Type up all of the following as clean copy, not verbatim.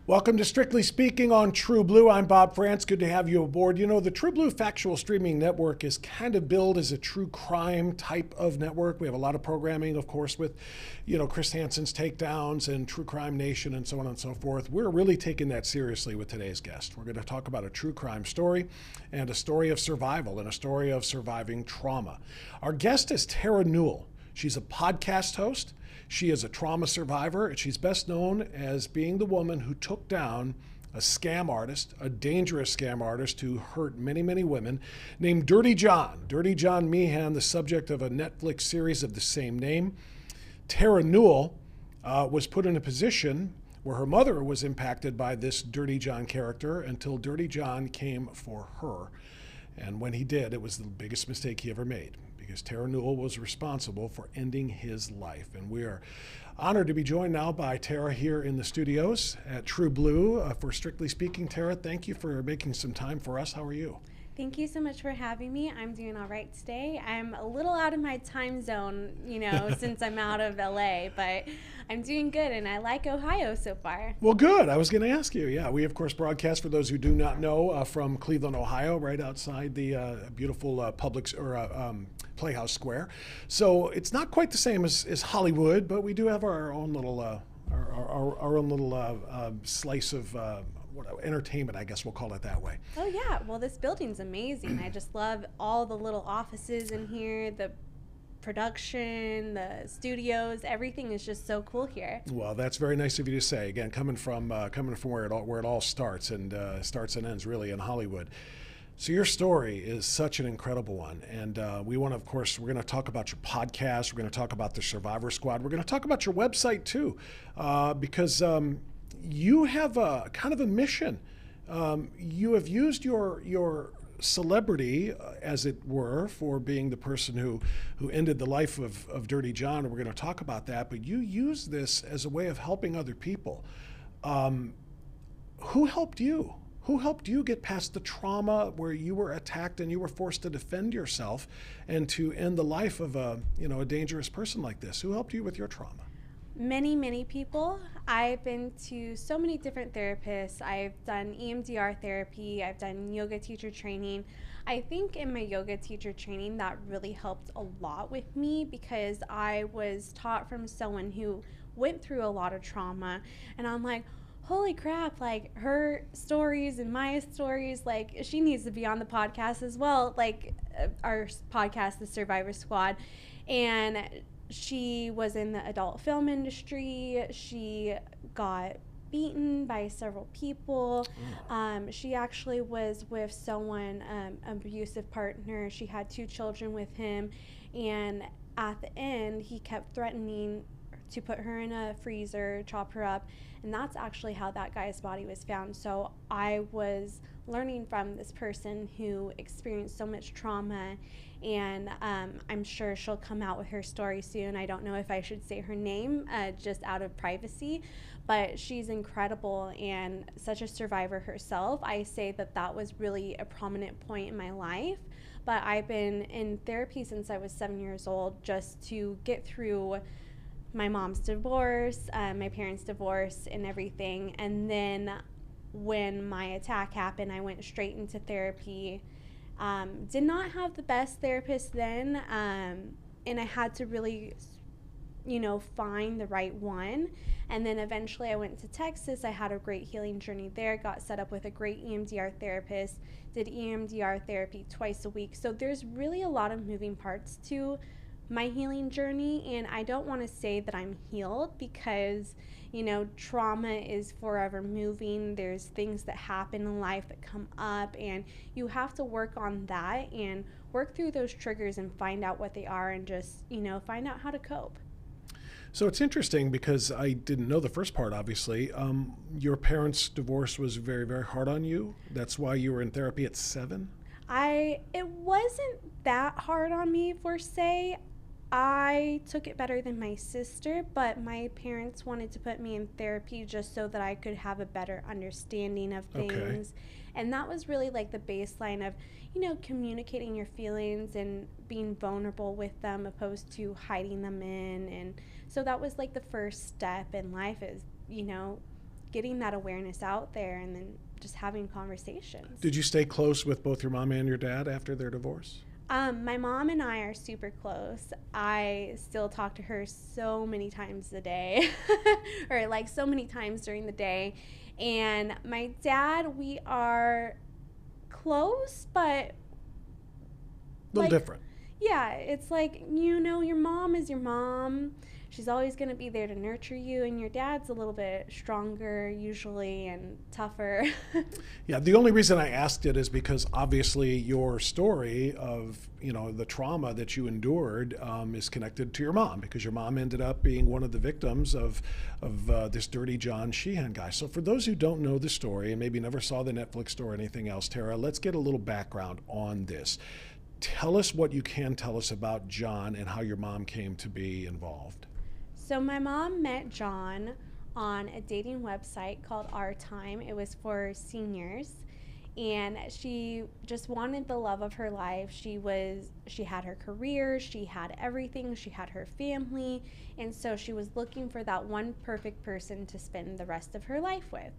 Welcome to Strictly Speaking on True Blue. I'm Bob Frantz. Good to have you aboard. You know, the True Blue Factual Streaming Network is kind of billed as a true crime type of network. We have a lot of programming, of course, with, Chris Hansen's Takedowns and True Crime Nation and so on and so forth. We're really taking that seriously with today's guest. We're going to talk about a true crime story and a story of survival and a story of surviving trauma. Our guest is Terra Newell. She's a podcast host. She is a trauma survivor, and she's best known as being the woman who took down a scam artist, a dangerous scam artist who hurt many, many women, named Dirty John. Dirty John Meehan, the subject of a Netflix series of the same name. Terra Newell was put in a position where her mother was impacted by this Dirty John character until Dirty John came for her. And when he did, it was the biggest mistake he ever made, because Terra Newell was responsible for ending his life. And we are honored to be joined now by Terra here in the studios at True Blue. For Strictly Speaking, Terra, thank you for making some time for us. How are you? Thank you so much for having me. I'm doing all right today. I'm a little out of my time zone, since I'm out of LA, but I'm doing good, and I like Ohio so far. Well, good. I was going to ask you. Yeah, we, of course, broadcast, for those who do not know, from Cleveland, Ohio, right outside the beautiful Playhouse Square. So it's not quite the same as Hollywood, but we do have our own little slice of entertainment, I guess we'll call it that way. Oh yeah, well, this building's amazing. I just love all the little offices in here, the production, the studios, everything is just so cool here. Well, that's very nice of you to say. Again, coming from where it all starts and ends really in Hollywood. So your story is such an incredible one, and we're going to talk about your podcast. We're going to talk about the Survivor Squad. We're going to talk about your website too, because you have a kind of a mission. You have used your celebrity, as it were, for being the person who ended the life of Dirty John, and we're going to talk about that, but you use this as a way of helping other people. Who helped you? Who helped you get past the trauma where you were attacked and you were forced to defend yourself and to end the life of a dangerous person like this? Who helped you with your trauma? Many, many people. I've been to so many different therapists. I've done EMDR therapy. I've done yoga teacher training. I think in my yoga teacher training that really helped a lot with me, because I was taught from someone who went through a lot of trauma, and I'm like, holy crap, like her stories and my stories, like she needs to be on the podcast as well, like our podcast, the Survivor Squad. And she was in the adult film industry. She got beaten by several people. She actually was with someone, abusive partner. She had 2 children with him. And at the end, he kept threatening to put her in a freezer, chop her up. And that's actually how that guy's body was found. So I was learning from this person who experienced so much trauma, and I'm sure she'll come out with her story soon. I don't know if I should say her name, just out of privacy, but she's incredible and such a survivor herself. I say that was really a prominent point in my life, but I've been in therapy since I was 7 years old, just to get through my mom's divorce, my parents' divorce, and everything. And then when my attack happened, I went straight into therapy. Did not have the best therapist then, and I had to really, find the right one. And then eventually I went to Texas. I had a great healing journey there, got set up with a great EMDR therapist, did EMDR therapy twice a week. So there's really a lot of moving parts to my healing journey, and I don't want to say that I'm healed, because trauma is forever moving. There's things that happen in life that come up, and you have to work on that and work through those triggers and find out what they are, and just find out how to cope. So it's interesting, because I didn't know the first part, obviously. Your parents' divorce was very, very hard on you. That's why you were in therapy at 7? It wasn't that hard on me, per se. I took it better than my sister, but my parents wanted to put me in therapy just so that I could have a better understanding of things. Okay. And that was really like the baseline of, communicating your feelings and being vulnerable with them, opposed to hiding them in. And so that was like the first step in life, is, getting that awareness out there and then just having conversations. Did you stay close with both your mom and your dad after their divorce? My mom and I are super close. I still talk to her so many times a day, or like so many times during the day. And my dad, we are close, but A little different. Yeah, it's like, your mom is your mom. She's always going to be there to nurture you, and your dad's a little bit stronger usually and tougher. Yeah, the only reason I asked it is because obviously your story of, the trauma that you endured is connected to your mom, because your mom ended up being one of the victims of this Dirty John Sheehan guy. So for those who don't know the story and maybe never saw the Netflix or anything else, Terra, let's get a little background on this. Tell us what you can tell us about John and how your mom came to be involved. So my mom met John on a dating website called Our Time. It was for seniors, and she just wanted the love of her life. She had her career, she had everything, she had her family, and so she was looking for that one perfect person to spend the rest of her life with.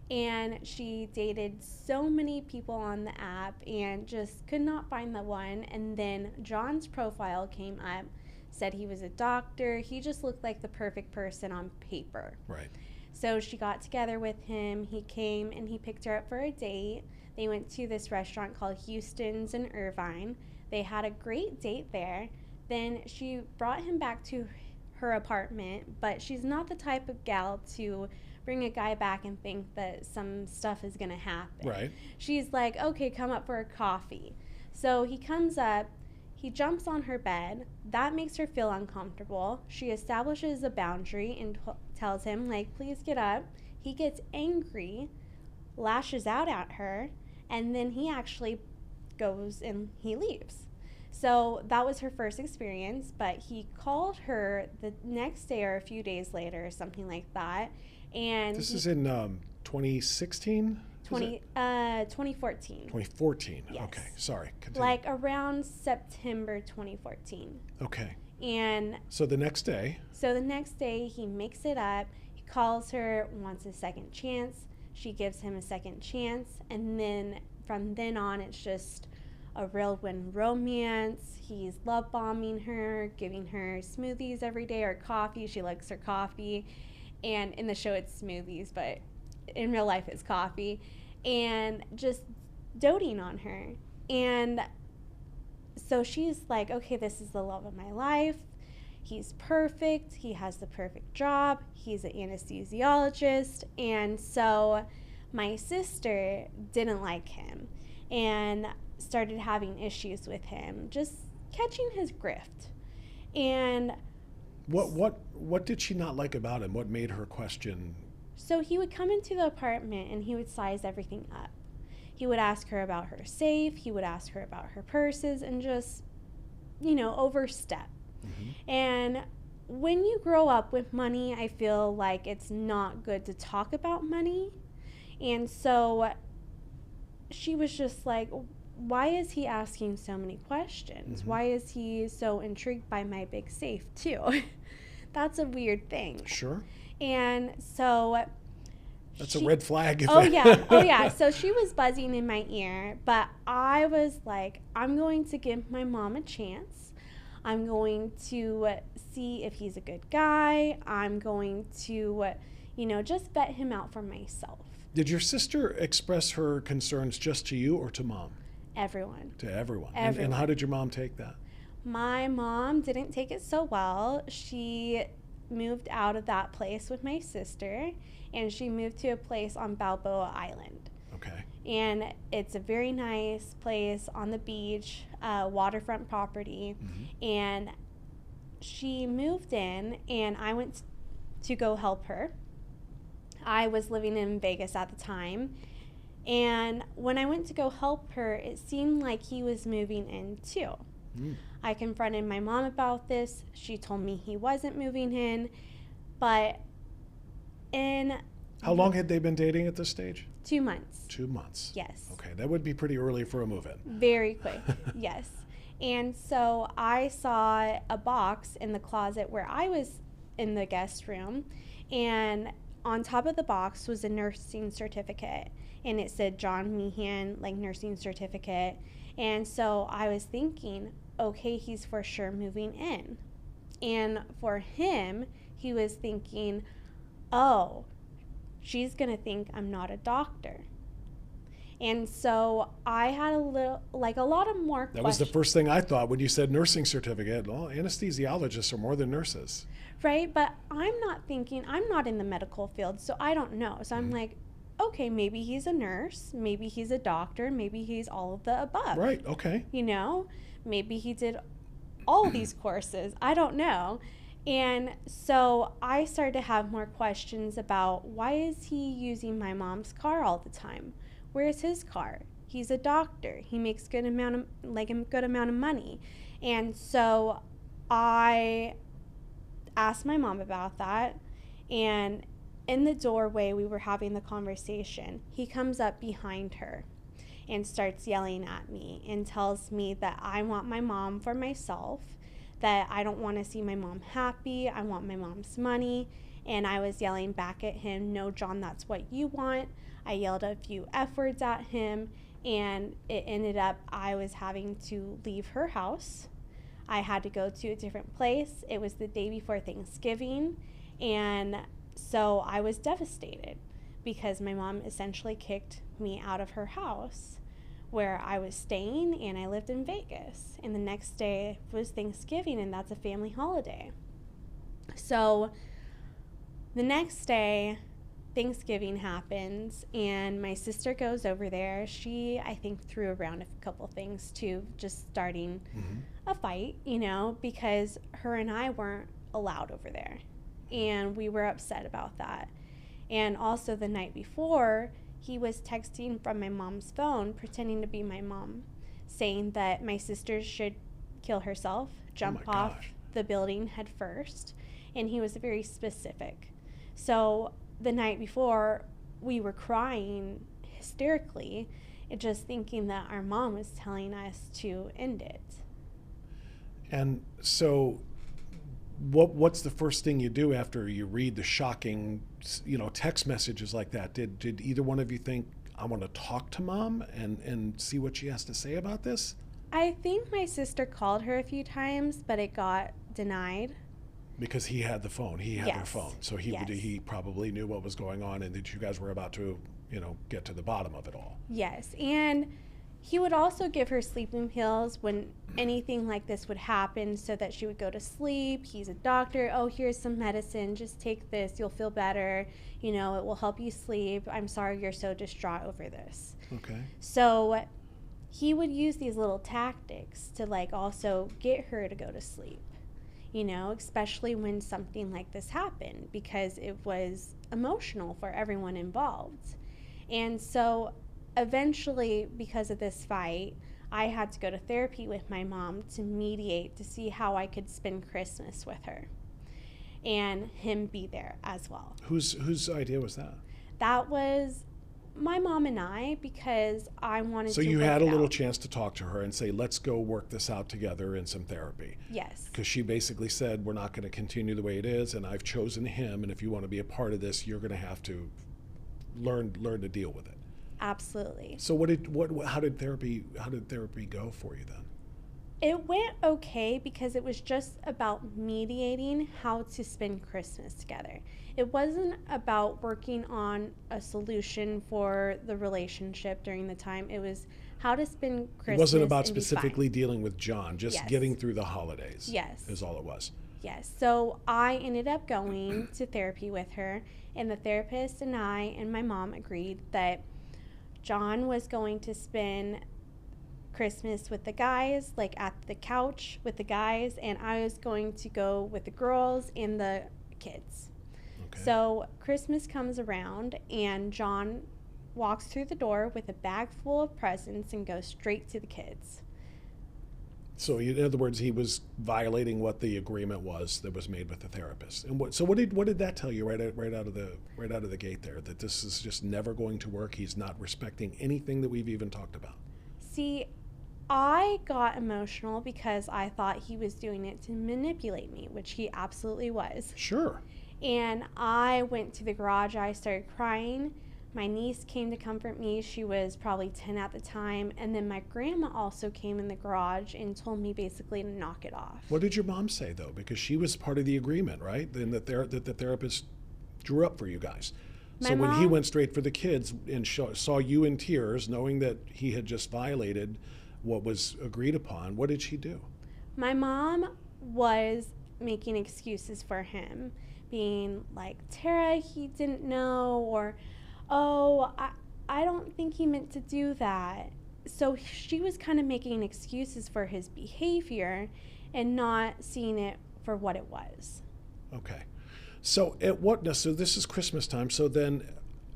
And she dated so many people on the app and just could not find the one. And then John's profile came up, said he was a doctor. He just looked like the perfect person on paper. Right. So she got together with him. He came and he picked her up for a date. They went to this restaurant called Houston's in Irvine. They had a great date there. Then she brought him back to her apartment, but she's not the type of gal to bring a guy back and think that some stuff is going to happen. Right. She's like, okay, come up for a coffee. So he comes up. He jumps on her bed. That makes her feel uncomfortable. She establishes a boundary and tells him, please get up. He gets angry, lashes out at her, and then he actually goes and he leaves. So that was her first experience, but he called her the next day or a few days later or something like that. And this is in 2016? 2014. 2014. Yes. Okay, sorry. Continue. Around September 2014. Okay. And so the next day he makes it up. He calls her, wants a second chance. She gives him a second chance, and then from then on it's just a whirlwind romance. He's love bombing her, giving her smoothies every day or coffee. She likes her coffee. And in the show it's smoothies, but in real life it's coffee, and just doting on her. And so she's like, okay, this is the love of my life. He's perfect. He has the perfect job. He's an anesthesiologist. And so my sister didn't like him and started having issues with him, just catching his grift. And what did she not like about him? What made her question? So he would come into the apartment and he would size everything up. He would ask her about her safe. He would ask her about her purses and just, overstep. Mm-hmm. And when you grow up with money, I feel like it's not good to talk about money. And so she was just like, why is he asking so many questions? Mm-hmm. Why is he so intrigued by my big safe too? That's a weird thing. Sure. And so that's a red flag. Oh yeah. So she was buzzing in my ear, but I was like, I'm going to give my mom a chance. I'm going to see if he's a good guy. I'm going to, just vet him out for myself. Did your sister express her concerns just to you or to mom? Everyone. To everyone. And how did your mom take that? My mom didn't take it so well. She moved out of that place with my sister, and she moved to a place on Balboa Island. Okay. And it's a very nice place on the beach, waterfront property. Mm-hmm. And she moved in, and I went to go help her. I was living in Vegas at the time. And when I went to go help her, it seemed like he was moving in too. I confronted my mom about this. She told me he wasn't moving in. But how long had they been dating at this stage? 2 months. 2 months. Yes. Okay, that would be pretty early for a move-in. Very quick, yes. And so I saw a box in the closet where I was in the guest room, and on top of the box was a nursing certificate, and it said John Meehan, like nursing certificate. And so I was thinking, okay, he's for sure moving in. And for him, he was thinking, oh, she's going to think I'm not a doctor. And so I had a lot of more questions. That was the first thing I thought when you said nursing certificate. Well, anesthesiologists are more than nurses. Right, but I'm not in the medical field, so I don't know. So I'm like, okay, maybe he's a nurse, maybe he's a doctor, maybe he's all of the above. Right, okay. You know, maybe he did all these courses. I don't know. And so I started to have more questions about, why is he using my mom's car all the time? Where's his car? He's a doctor. He makes a good amount of money. And so I asked my mom about that, and in the doorway we were having the conversation, he comes up behind her and starts yelling at me and tells me that I want my mom for myself, that I don't want to see my mom happy, I want my mom's money. And I was yelling back at him, no, John, that's what you want. I yelled a few F words at him, and it ended up I was having to leave her house. I had to go to a different place. It was the day before Thanksgiving, and so I was devastated because my mom essentially kicked me out of her house where I was staying, and I lived in Vegas. And the next day was Thanksgiving, and that's a family holiday. So the next day, Thanksgiving happens, and my sister goes over there. She, I think, threw around a couple things too, just starting a fight, you know, because her and I weren't allowed over there, and we were upset about that. And also the night before, he was texting from my mom's phone, pretending to be my mom, saying that my sister should kill herself, jump off the building head first, and he was very specific. So the night before, we were crying hysterically, just thinking that our mom was telling us to end it. And so what's the first thing you do after you read the shocking, text messages like that? Did either one of you think, I want to talk to mom and see what she has to say about this? I think my sister called her a few times, but it got denied. Because he had the phone. He had her Yes. phone. So he probably knew what was going on and that you guys were about to, get to the bottom of it all. Yes, and he would also give her sleeping pills when anything like this would happen so that she would go to sleep. He's a doctor. Oh, here's some medicine. Just take this. You'll feel better. It will help you sleep. I'm sorry you're so distraught over this. Okay. So he would use these little tactics to also get her to go to sleep. Especially when something like this happened, because it was emotional for everyone involved. And so eventually, because of this fight, I had to go to therapy with my mom to mediate, to see how I could spend Christmas with her and him be there as well. Whose idea was that? That was my mom and I, because I wanted to. So you had a little chance to talk to her and say, let's go work this out together in some therapy. Yes. Because she basically said, we're not going to continue the way it is, and I've chosen him, and if you want to be a part of this, you're going to have to learn to deal with it. Absolutely. So how did therapy go for you then? It went okay, because it was just about mediating how to spend Christmas together. It wasn't about working on a solution for the relationship during the time. It was how to spend Christmas. It wasn't about specifically dealing with John, just Yes. getting through the holidays. Yes. Is all it was. Yes. So I ended up going to therapy with her, and the therapist and I and my mom agreed that John was going to spend Christmas with the guys, at the couch with the guys, and I was going to go with the girls and the kids. Okay. So Christmas comes around, and John walks through the door with a bag full of presents and goes straight to the kids. So in other words, he was violating what the agreement was that was made with the therapist. And what did that tell you right out of the gate there? That this is just never going to work. He's not respecting anything that we've even talked about. See, I got emotional because I thought he was doing it to manipulate me, which he absolutely was. Sure. And I went to the garage. I started crying. My niece came to comfort me. She was probably 10 at the time. And then my grandma also came in the garage and told me basically to knock it off. What did your mom say, though? Because she was part of the agreement, right? Then that the therapist drew up for you guys. So when he went straight for the kids and saw you in tears, knowing that he had just violated what was agreed upon, what did she do? My mom was making excuses for him, being like, Tara, he didn't know, or, oh, I don't think he meant to do that. So she was kind of making excuses for his behavior and not seeing it for what it was. Okay. So so this is Christmas time. So then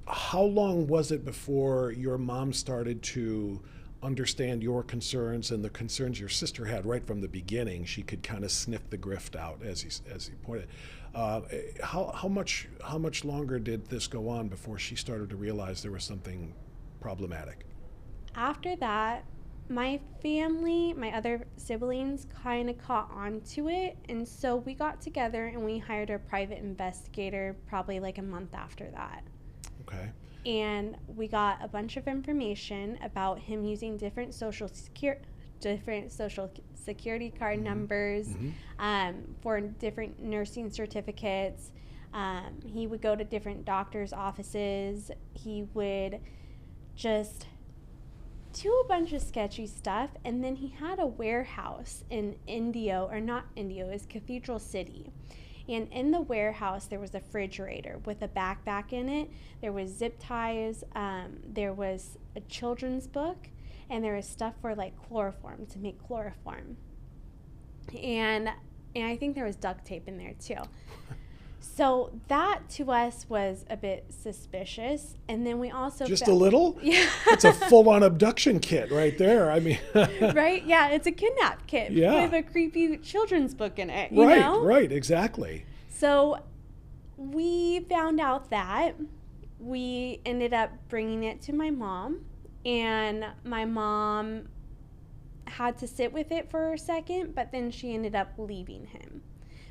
how long was it before your mom started to understand your concerns and the concerns your sister had right from the beginning? She could kind of sniff the grift out, as he pointed. How much longer did this go on before she started to realize there was something problematic? After that, my family, my other siblings, kind of caught on to it, and so we got together and we hired a private investigator probably like a month after that. Okay. And we got a bunch of information about him using different social security card numbers for different nursing certificates. He would go to different doctors' offices. He would just do a bunch of sketchy stuff, and then he had a warehouse in is Cathedral City. And in the warehouse, there was a refrigerator with a backpack in it. There was zip ties. There was a children's book, and there was stuff for like chloroform, to make chloroform. And I think there was duct tape in there too. So that to us was a bit suspicious. And then we also just a little? Yeah. It's a full-on abduction kit right there. I mean, right? Yeah, it's a kidnap kit with a creepy children's book in it. You know? Right, exactly. So we found out that. We ended up bringing it to my mom, and my mom had to sit with it for a second, but then she ended up leaving him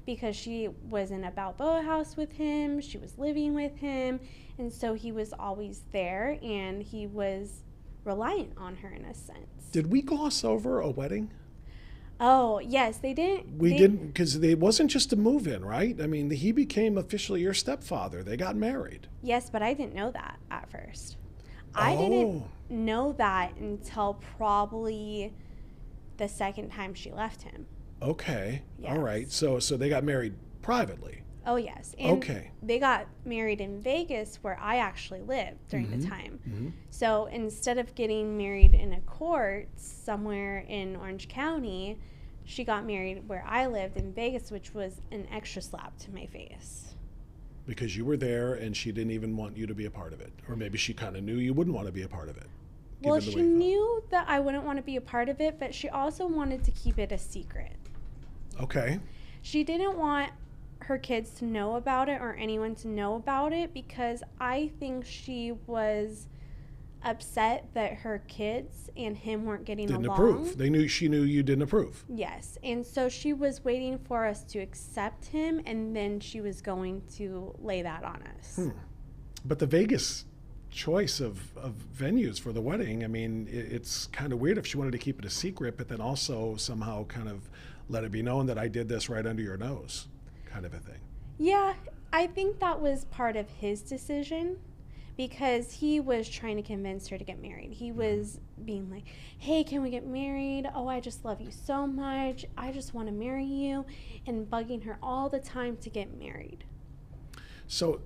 because she was in a Balboa house with him. She was living with him, and so he was always there, and he was reliant on her in a sense. Did we gloss over a wedding? Oh, yes, they didn't. We didn't, because it wasn't just a move-in, right? I mean, he became officially your stepfather. They got married. Yes, but I didn't know that at first. I didn't know that until probably the second time she left him. Okay. Yes. All right. So they got married privately. Oh, yes. And okay. They got married in Vegas, where I actually lived during the time. So instead of getting married in a court somewhere in Orange County, she got married where I lived in Vegas, which was an extra slap to my face. Because you were there and she didn't even want you to be a part of it. Or maybe she kind of knew you wouldn't want to be a part of it. Well, she knew that I wouldn't want to be a part of it, but she also wanted to keep it a secret. Okay. She didn't want her kids to know about it or anyone to know about it, because I think she was upset that her kids and him weren't getting along. Didn't approve. She knew you didn't approve. Yes. And so she was waiting for us to accept him, and then she was going to lay that on us. But the Vegas choice of venues for the wedding, I mean, it's kind of weird if she wanted to keep it a secret, but then also somehow kind of let it be known that I did this right under your nose, kind of a thing. Yeah, I think that was part of his decision, because he was trying to convince her to get married. He was being like, hey, can we get married? Oh, I just love you so much. I just want to marry you, and bugging her all the time to get married. So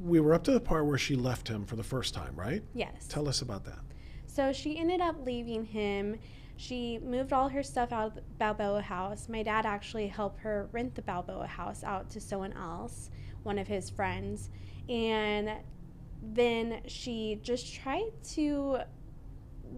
we were up to the part where she left him for the first time, right? Yes. Tell us about that. So she ended up leaving him. She moved all her stuff out of the Balboa house. My dad actually helped her rent the Balboa house out to someone else, one of his friends. And then she just tried to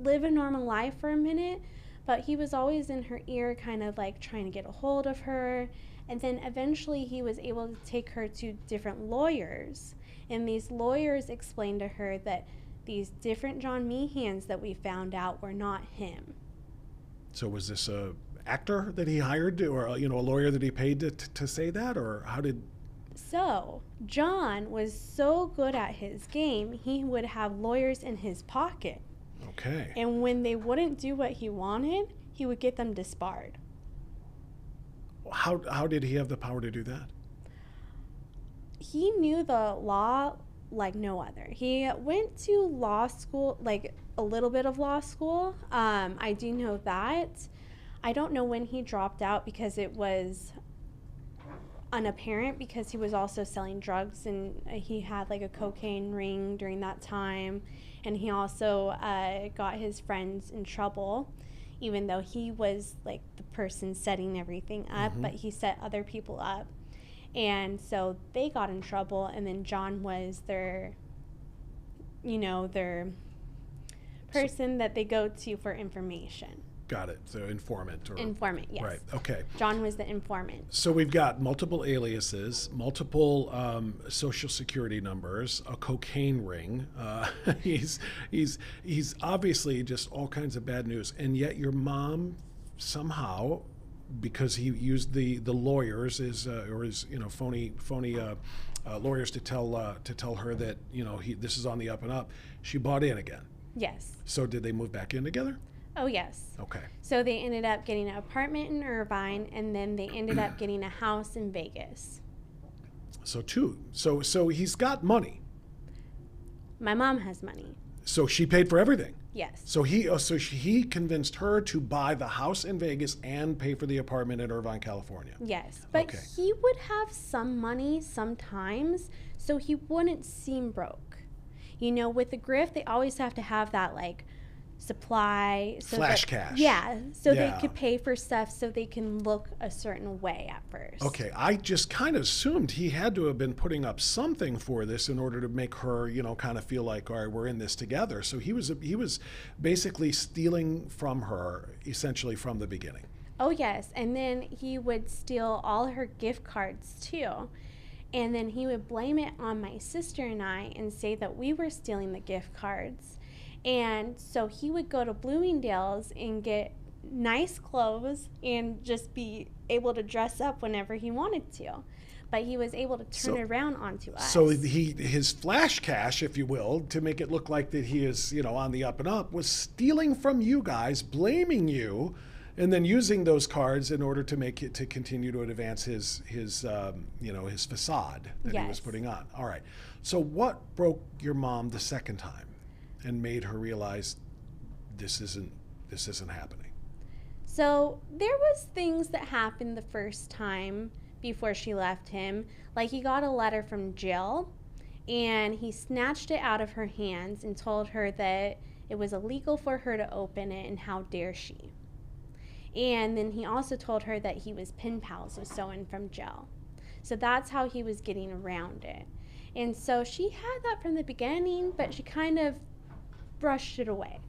live a normal life for a minute, but he was always in her ear, kind of like trying to get a hold of her. And then eventually he was able to take her to different lawyers. And these lawyers explained to her that these different John Meehans that we found out were not him. So was this a actor that he hired, or a lawyer that he paid to say that, or how did? So John was so good at his game, he would have lawyers in his pocket. Okay. And when they wouldn't do what he wanted, he would get them disbarred. How did he have the power to do that? He knew the law like no other. He went to law school, like a little bit of law school. I do know that. I don't know when he dropped out because it was unapparent, because he was also selling drugs, and he had like a cocaine ring during that time. And he also got his friends in trouble, even though he was like the person setting everything up, but he set other people up. And so they got in trouble, and then John was their person that they go to for information. Got it. So informant. Informant, yes. Right. Okay. John was the informant. So we've got multiple aliases, multiple social security numbers, a cocaine ring. He's obviously just all kinds of bad news, and yet your mom somehow, because he used the lawyers his phony lawyers to tell her that this is on the up and up, she bought in again. Yes. So did they move back in together? Oh, yes. Okay. So they ended up getting an apartment in Irvine, and then they ended up getting a house in Vegas. So So he's got money. My mom has money. So she paid for everything. Yes. So he convinced her to buy the house in Vegas and pay for the apartment in Irvine, California. Yes. But Okay. he would have some money sometimes, so he wouldn't seem broke. With the grift, they always have to have that like supply, so Flash cash. Yeah, so Yeah. they could pay for stuff so they can look a certain way at first. Okay, I just kind of assumed he had to have been putting up something for this in order to make her, kind of feel like, all right, we're in this together. So he was basically stealing from her essentially from the beginning. Oh yes, and then he would steal all her gift cards too. And then he would blame it on my sister and I and say that we were stealing the gift cards. And so he would go to Bloomingdale's and get nice clothes and just be able to dress up whenever he wanted to. But he was able to turn it around onto us. So his flash cash, if you will, to make it look like that he is, on the up and up, was stealing from you guys, blaming you, and then using those cards in order to make it to continue to advance his facade that he was putting on. All right. So what broke your mom the second time and made her realize this isn't happening? So there was things that happened the first time before she left him. Like he got a letter from Jill, and he snatched it out of her hands and told her that it was illegal for her to open it, and how dare she. And then he also told her that he was pen pals with someone from Jill. So that's how he was getting around it. And so she had that from the beginning, but she kind of brushed it away.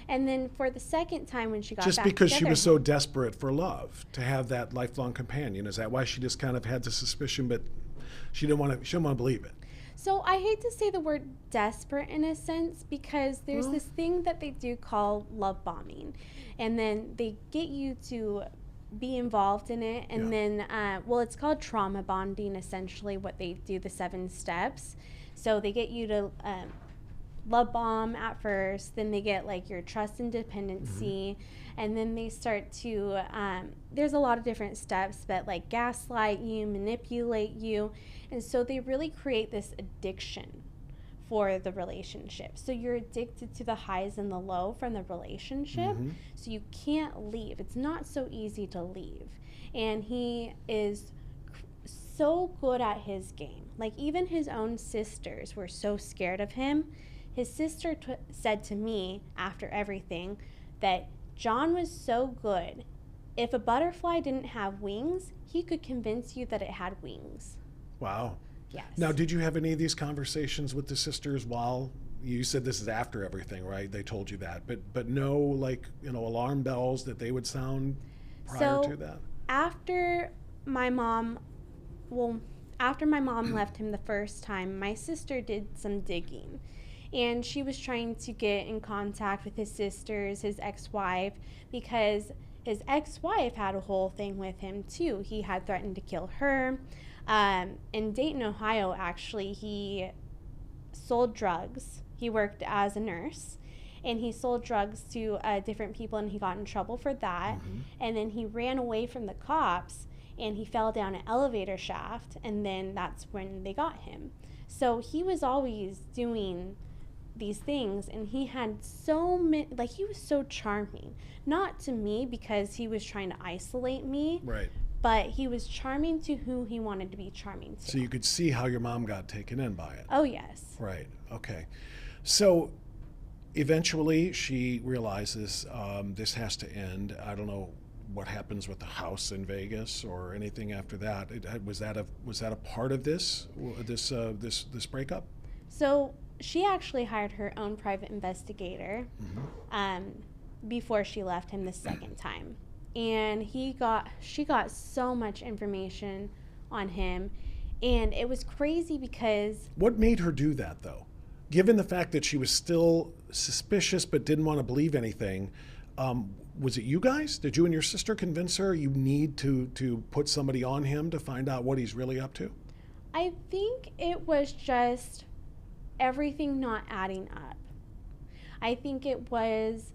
And then for the second time when she got just back because she together, was so desperate for love, to have that lifelong companion, is that why she just kind of had the suspicion, but she didn't want to believe it? So I hate to say the word desperate in a sense, because there's this thing that they do call love bombing, and then they get you to be involved in it, and then it's called trauma bonding, essentially what they do, the 7 steps. So they get you to love bomb at first, then they get like your trust and dependency, and then they start to there's a lot of different steps, but like gaslight you, manipulate you, and so they really create this addiction for the relationship. So you're addicted to the highs and the low from the relationship, so you can't leave. It's not so easy to leave. And he is so good at his game. Like even his own sisters were so scared of him. His sister said to me after everything that John was so good. If a butterfly didn't have wings, he could convince you that it had wings. Wow. Yes. Now, did you have any of these conversations with the sisters while you said this is after everything, right? They told you that, but no, like, alarm bells that they would sound prior to that? After my mom left him the first time, my sister did some digging. And she was trying to get in contact with his sisters, his ex-wife, because his ex-wife had a whole thing with him too. He had threatened to kill her. In Dayton, Ohio, actually, he sold drugs. He worked as a nurse, and he sold drugs to different people, and he got in trouble for that. Mm-hmm. And then he ran away from the cops, and he fell down an elevator shaft, and then that's when they got him. So he was always doing these things, and he had so many, like, he was so charming. Not to me because he was trying to isolate me, Right. but he was charming to who he wanted to be charming to. So you could see how your mom got taken in by it. Oh, yes. Right. Okay. So eventually she realizes this has to end. I don't know what happens with the house in Vegas or anything after that. Was that a part of this breakup? So she actually hired her own private investigator before she left him the second time. And she got so much information on him, and it was crazy because... What made her do that, though? Given the fact that she was still suspicious but didn't want to believe anything, was it you guys? Did you and your sister convince her you need to put somebody on him to find out what he's really up to? I think it was just everything not adding up. I think it was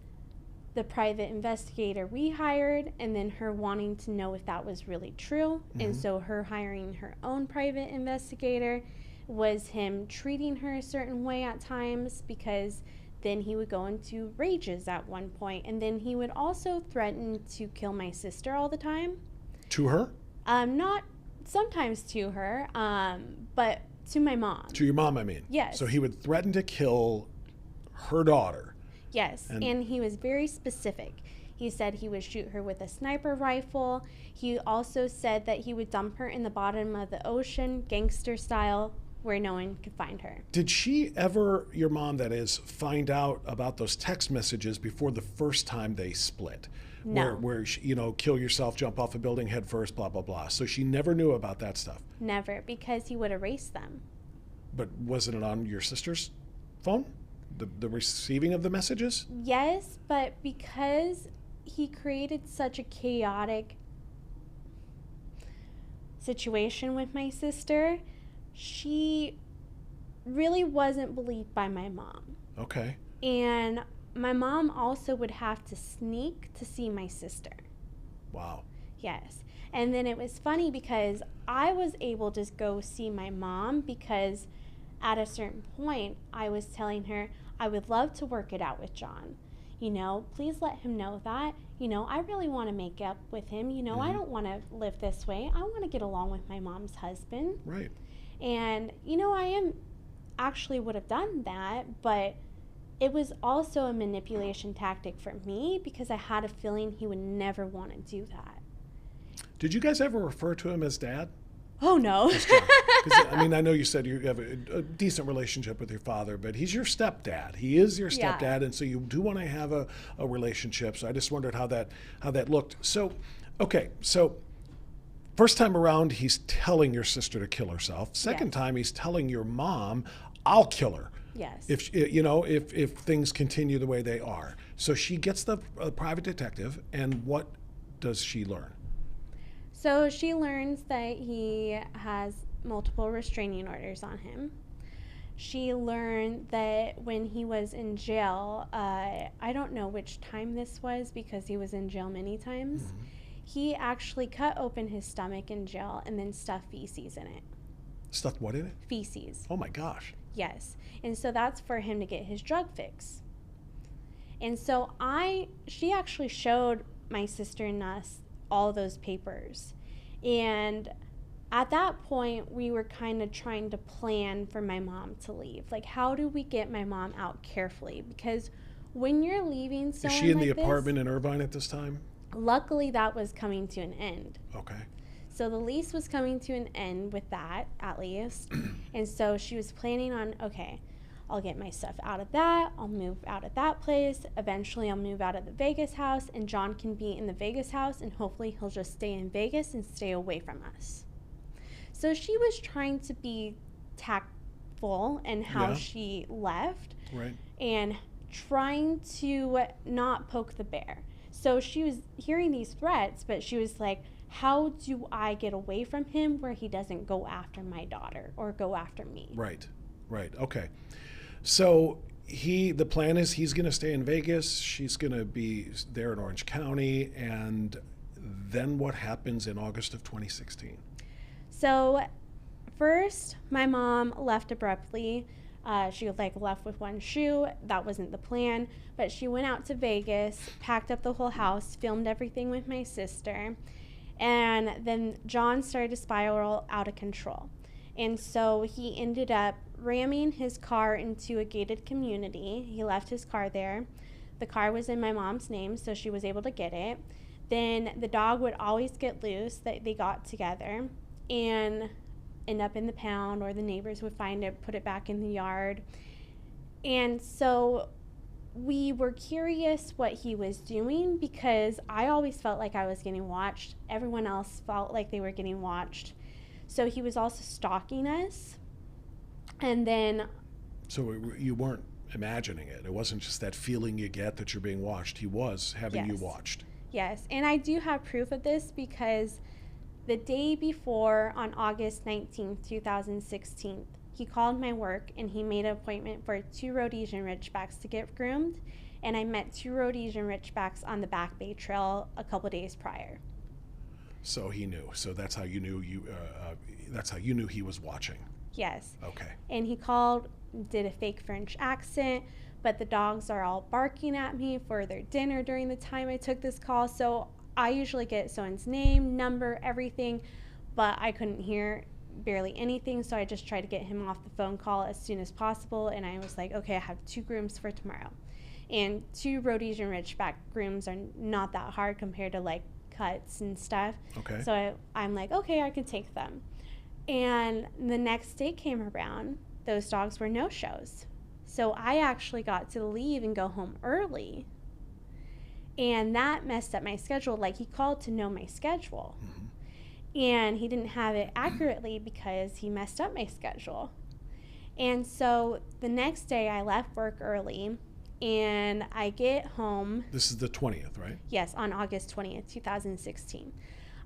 the private investigator we hired, and then her wanting to know if that was really true. Mm-hmm. And so her hiring her own private investigator was him treating her a certain way at times, because then he would go into rages at one point, and then he would also threaten to kill my sister all the time. To her? Not sometimes to her, but to my mom. To your mom, I mean. Yes. So he would threaten to kill her daughter. Yes, and he was very specific. He said he would shoot her with a sniper rifle. He also said that he would dump her in the bottom of the ocean, gangster style, where no one could find her. Did she ever, your mom that is, find out about those text messages before the first time they split? No. Where she, kill yourself, jump off a building head first, blah, blah, blah. So she never knew about that stuff? Never, because he would erase them. But wasn't it on your sister's phone? The receiving of the messages? Yes, but because he created such a chaotic situation with my sister, she really wasn't believed by my mom. Okay. And my mom also would have to sneak to see my sister. Wow. Yes. And then it was funny because I was able to go see my mom, because at a certain point I was telling her, I would love to work it out with John. Please let him know that. I really want to make up with him. Mm-hmm. I don't want to live this way. I want to get along with my mom's husband. Right. And, I actually would have done that, but it was also a manipulation tactic for me, because I had a feeling he would never want to do that. Did you guys ever refer to him as Dad? Oh, no. I know you said you have a decent relationship with your father, but he's your stepdad. He is your stepdad, yeah. And so you do want to have a relationship. So I just wondered how that looked. So, okay, so first time around, he's telling your sister to kill herself. Second time, he's telling your mom, I'll kill her. Yes. If things continue the way they are. So she gets the private detective, and what does she learn? So she learns that he has multiple restraining orders on him. She learned that when he was in jail, I don't know which time this was because he was in jail many times, mm-hmm. He actually cut open his stomach in jail and then stuffed feces in it. Stuffed what in it? Feces. Oh my gosh. Yes. And so that's for him to get his drug fix. And so she actually showed my sister and us all those papers. And at that point, we were kind of trying to plan for my mom to leave. Like, how do we get my mom out carefully? Because when you're leaving someone Is she in like the apartment in Irvine at this time? Luckily, that was coming to an end. Okay. So the lease was coming to an end with that, at least. And so she was planning on, okay, I'll get my stuff out of that. I'll move out of that place. Eventually, I'll move out of the Vegas house, and John can be in the Vegas house, and hopefully he'll just stay in Vegas and stay away from us. So she was trying to be tactful in how she left, right, and trying to not poke the bear. So she was hearing these threats, but she was like, how do I get away from him where he doesn't go after my daughter or go after me? Right. Okay. So the plan is he's going to stay in Vegas. She's going to be there in Orange County. And then what happens in August of 2016? So first, my mom left abruptly. She left with one shoe. That wasn't the plan. But she went out to Vegas, packed up the whole house, filmed everything with my sister. And then John started to spiral out of control. And so he ended up ramming his car into a gated community. He left his car there. The car was in my mom's name, so she was able to get it. Then the dog would always get loose. That they got together and end up in the pound, or the neighbors would find it, put it back in the yard. And so we were curious what he was doing, because I always felt like I was getting watched. Everyone else felt like they were getting watched. So he was also stalking us. And then... So you weren't imagining it. It wasn't just that feeling you get that you're being watched. He was having you watched. Yes. And I do have proof of this, because the day before, on August 19th, 2016, he called my work and he made an appointment for 2 Rhodesian Ridgebacks to get groomed. And I met 2 Rhodesian Ridgebacks on the Back Bay Trail a couple days prior. So he knew. So that's how you knew that's how you knew he was watching. Yes. Okay. And he called, did a fake French accent, but the dogs are all barking at me for their dinner during the time I took this call. So I usually get someone's name, number, everything, but I couldn't hear barely anything. So I just tried to get him off the phone call as soon as possible. And I was like, okay, I have 2 grooms for tomorrow. And 2 Rhodesian Ridgeback grooms are not that hard compared to like cuts and stuff. Okay. So I'm like, okay, I could take them. And the next day came around, those dogs were no-shows. So I actually got to leave and go home early. And that messed up my schedule. Like, he called to know my schedule. Mm-hmm. And he didn't have it accurately because he messed up my schedule. And so the next day I left work early and I get home. This is the 20th, right? Yes, on August 20th, 2016.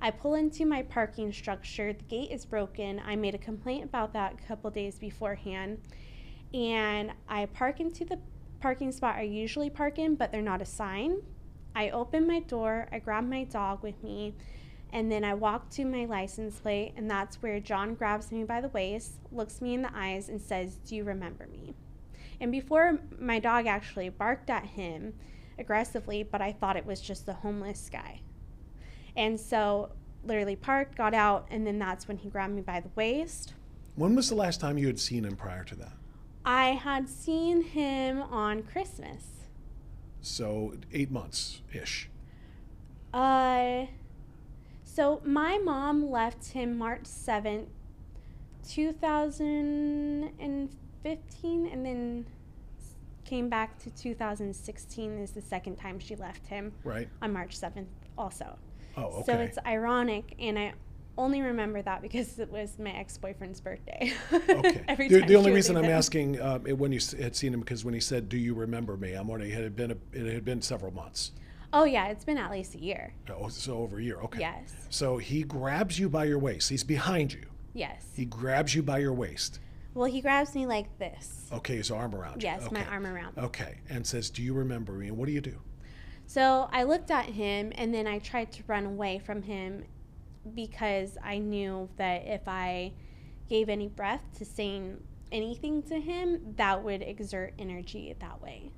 I pull into my parking structure. The gate is broken. I made a complaint about that a couple days beforehand. And I park into the parking spot I usually park in, but they're not assigned. I open my door, I grab my dog with me, and then I walk to my license plate, and that's where John grabs me by the waist, looks me in the eyes, and says, "Do you remember me?" And before, my dog actually barked at him aggressively, but I thought it was just the homeless guy. And so literally parked, got out, and then that's when he grabbed me by the waist. When was the last time you had seen him prior to that? I had seen him on Christmas. So 8 months-ish. So my mom left him March 7th, 2015, and then came back to 2016 is the second time she left him. Right. On March 7th also. Oh, okay. So it's ironic, and I only remember that because it was my ex-boyfriend's birthday. Okay. Every The time only she reason would I'm leave him. asking when you had seen him, because when he said, "Do you remember me?" I'm wondering, it had been several months. Oh yeah, it's been at least a year. Oh, so over a year. Okay. Yes. So he grabs you by your waist. He's behind you. Yes. He grabs you by your waist. Well, he grabs me like this. Okay, his arm around you. Yes, Okay. my arm around. Okay, and says, "Do you remember me?" And what do you do? So I looked at him, and then I tried to run away from him because I knew that if I gave any breath to saying anything to him, that would exert energy that way.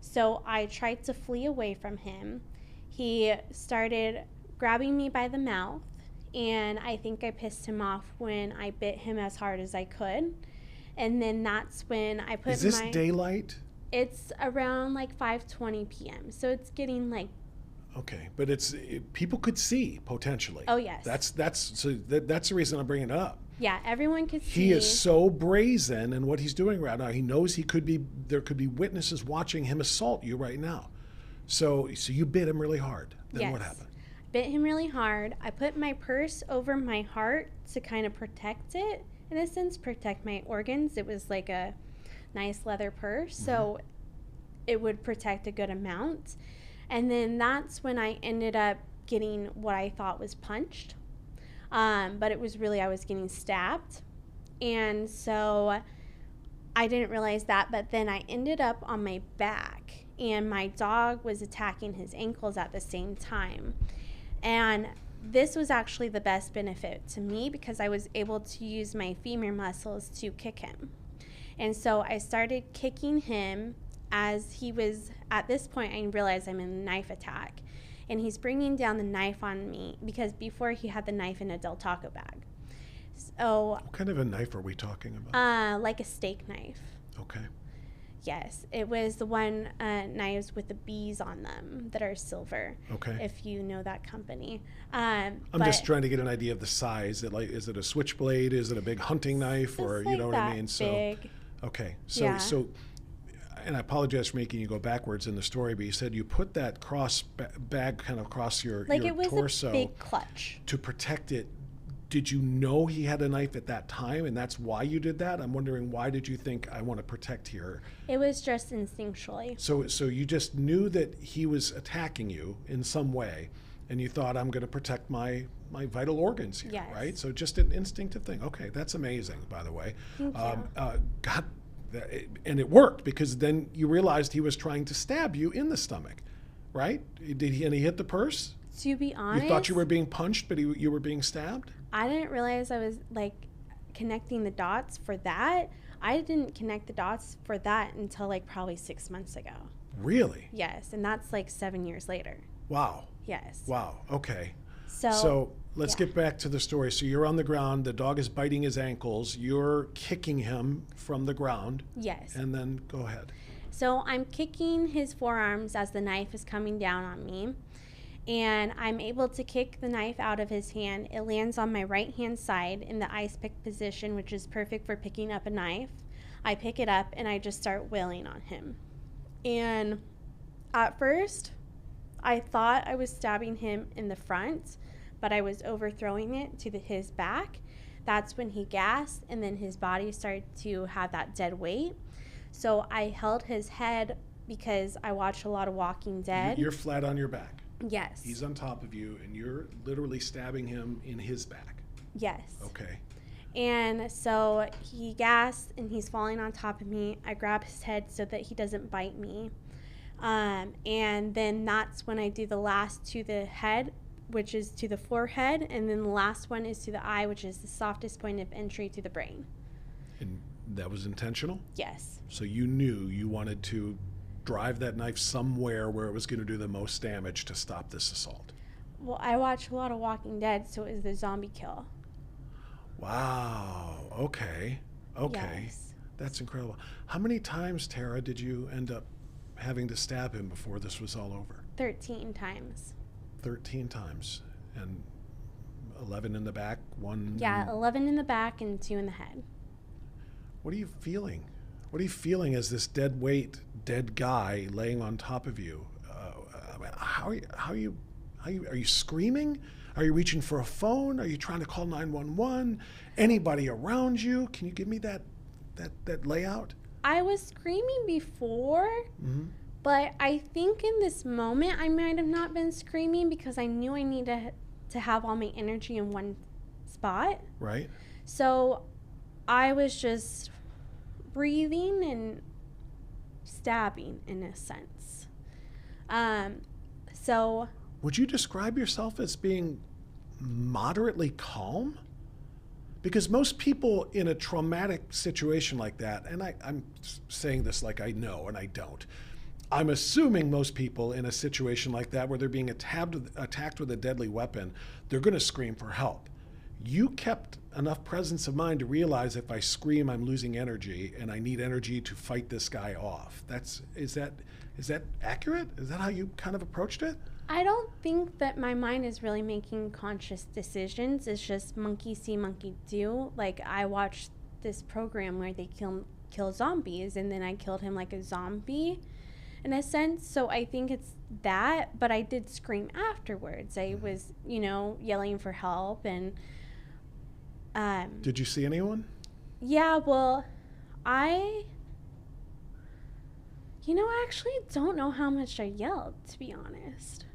So I tried to flee away from him. He started grabbing me by the mouth, and I think I pissed him off when I bit him as hard as I could. And then that's when I put Is this daylight? It's around like 5:20 p.m. So it's getting like. Okay, but people could see potentially. Oh yes. That's the reason I'm bringing it up. Yeah, everyone could see. He is so brazen in what he's doing right now. He knows there could be witnesses watching him assault you right now. So you bit him really hard. Then yes. What happened? Bit him really hard. I put my purse over my heart to kind of protect it, in a sense, protect my organs. It was like a nice leather purse, so it would protect a good amount. And then that's when I ended up getting what I thought was punched. But it was really, I was getting stabbed. And so I didn't realize that. But then I ended up on my back, and my dog was attacking his ankles at the same time. And this was actually the best benefit to me because I was able to use my femur muscles to kick him. And so I started kicking him as he was, at this point, I realized I'm in a knife attack. And he's bringing down the knife on me because before he had the knife in a Del Taco bag. So, what kind of a knife are we talking about? like a steak knife. Okay. Yes, it was the one knives with the bees on them that are silver. Okay. If you know that company. I'm just trying to get an idea of the size. Is it a switchblade? Is it a big hunting knife? Or like, you know what I mean? Big. Okay. So Yeah. and I apologize for making you go backwards in the story, but you said you put that bag kind of across your Like it was torso a big clutch. to protect it. Did you know he had a knife at that time, and that's why you did that? I'm wondering, why did you think, I want to protect here? It was just instinctually. So you just knew that he was attacking you in some way, and you thought, I'm going to protect my vital organs here, Yes. right? So just an instinctive thing. Okay, that's amazing, by the way. Thank you. And it worked, because then you realized he was trying to stab you in the stomach, right? And he hit the purse? To be honest, You thought you were being punched, but you were being stabbed? I didn't realize I was like connecting the dots for that. I didn't connect the dots for that until like probably 6 months ago. Really? Yes, and that's like 7 years later. Wow. Yes. Wow. Okay. So let's yeah. get back to the story. So you're on the ground. The dog is biting his ankles. You're kicking him from the ground. Yes. And then go ahead. So I'm kicking his forearms as the knife is coming down on me. And I'm able to kick the knife out of his hand. It lands on my right hand side in the ice pick position, which is perfect for picking up a knife. I pick it up and I just start wailing on him. And at first, I thought I was stabbing him in the front, but I was overthrowing it to his back. That's when he gasped, and then his body started to have that dead weight. So I held his head because I watched a lot of Walking Dead. You're flat on your back. Yes. He's on top of you, and you're literally stabbing him in his back. Yes. Okay. And so he gasped, and he's falling on top of me. I grab his head so that he doesn't bite me. And then that's when I do the last to the head, which is to the forehead, and then the last one is to the eye, which is the softest point of entry to the brain. And that was intentional? Yes. So you knew you wanted to drive that knife somewhere where it was going to do the most damage to stop this assault. Well, I watch a lot of Walking Dead, so it was the zombie kill. Wow. Okay. Yes. That's incredible. How many times, Terra, did you end up having to stab him before this was all over? 13 times. 13 times. And 11 in the back, 1... Yeah, 11 in the back and 2 in the head. What are you feeling? What are you feeling as this dead weight, dead guy laying on top of you? Are you screaming? Are you reaching for a phone? Are you trying to call 911? Anybody around you? Can you give me that layout? I was screaming before, but I think in this moment I might have not been screaming because I knew I needed to have all my energy in one spot. Right. So I was just breathing and stabbing in a sense. So would you describe yourself as being moderately calm? Because most people in a traumatic situation like that, and I'm saying this like I know and I don't, I'm assuming most people in a situation like that where they're being attacked with a deadly weapon, they're going to scream for help. You kept enough presence of mind to realize if I scream, I'm losing energy, and I need energy to fight this guy off. Is that accurate? Is that how you kind of approached it? I don't think that my mind is really making conscious decisions. It's just monkey see, monkey do. Like, I watched this program where they kill zombies, and then I killed him like a zombie in a sense. So I think it's that, but I did scream afterwards. I was, yelling for help. And did you see anyone? Yeah, well, I actually don't know how much I yelled, to be honest.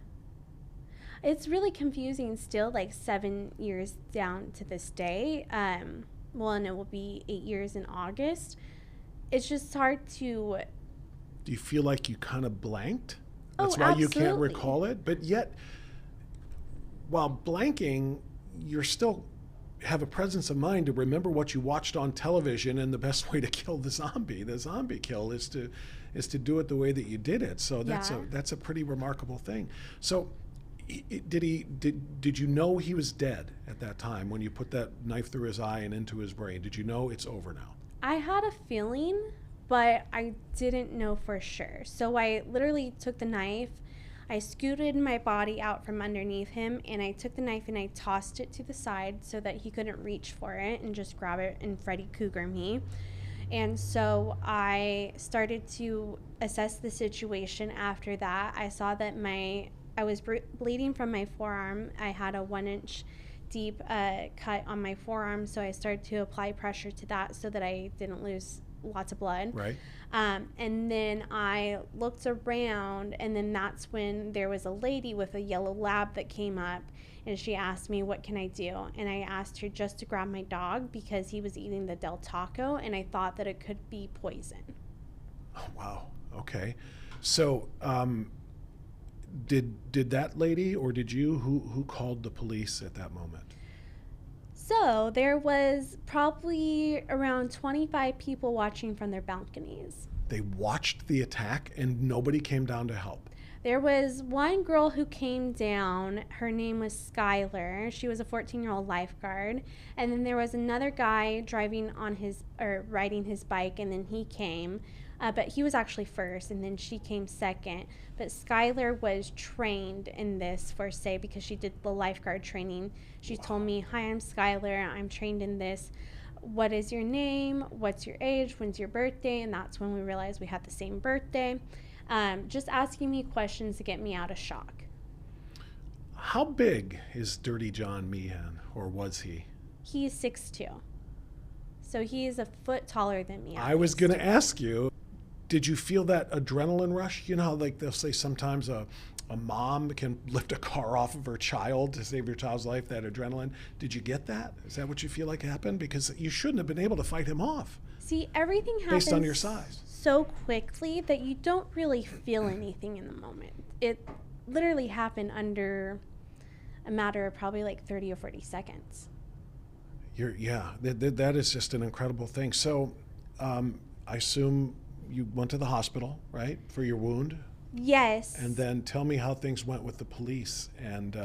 It's really confusing still, like 7 years down to this day. Well, and it will be 8 years in August. It's just hard to. Do you feel like you kind of blanked? That's Oh, why you absolutely. can't recall it. But yet, while blanking, you're still have a presence of mind to remember what you watched on television, and the best way to kill the zombie kill is to do it the way that you did it. So that's a pretty remarkable thing. So did you know he was dead at that time when you put that knife through his eye and into his brain? Did you know it's over now? I had a feeling, but I didn't know for sure. So I literally took the knife, I scooted my body out from underneath him, and I took the knife and I tossed it to the side so that he couldn't reach for it and just grab it and Freddy Cougar me. And so I started to assess the situation after that. I saw that I was bleeding from my forearm. I had a 1-inch deep cut on my forearm, so I started to apply pressure to that so that I didn't lose lots of blood. Right. And then I looked around, and then that's when there was a lady with a yellow lab that came up, and she asked me, what can I do? And I asked her just to grab my dog because he was eating the Del Taco, and I thought that it could be poison. Oh, wow. Okay. So did that lady or did you, who called the police at that moment? So there was probably around 25 people watching from their balconies. They watched the attack and nobody came down to help. There was one girl who came down. Her name was Skylar. She was a 14-year-old lifeguard. And then there was another guy riding his bike, and then he came. But he was actually first, and then she came second. But Skylar was trained in this first day because she did the lifeguard training. She told me, hi, I'm Skylar. I'm trained in this. What is your name? What's your age? When's your birthday? And that's when we realized we had the same birthday. Just asking me questions to get me out of shock. How big is Dirty John Meehan, or was he? He's 6'2". So he is a foot taller than me. I was going to ask you, did you feel that adrenaline rush? You know how like they'll say sometimes a mom can lift a car off of her child to save your child's life, that adrenaline. Did you get that? Is that what you feel like happened? Because you shouldn't have been able to fight him off. See, everything happens based on your size so quickly that you don't really feel anything in the moment. It literally happened under a matter of probably like 30 or 40 seconds. That is just an incredible thing. So I assume you went to the hospital, right, for your wound? Yes. And then tell me how things went with the police. And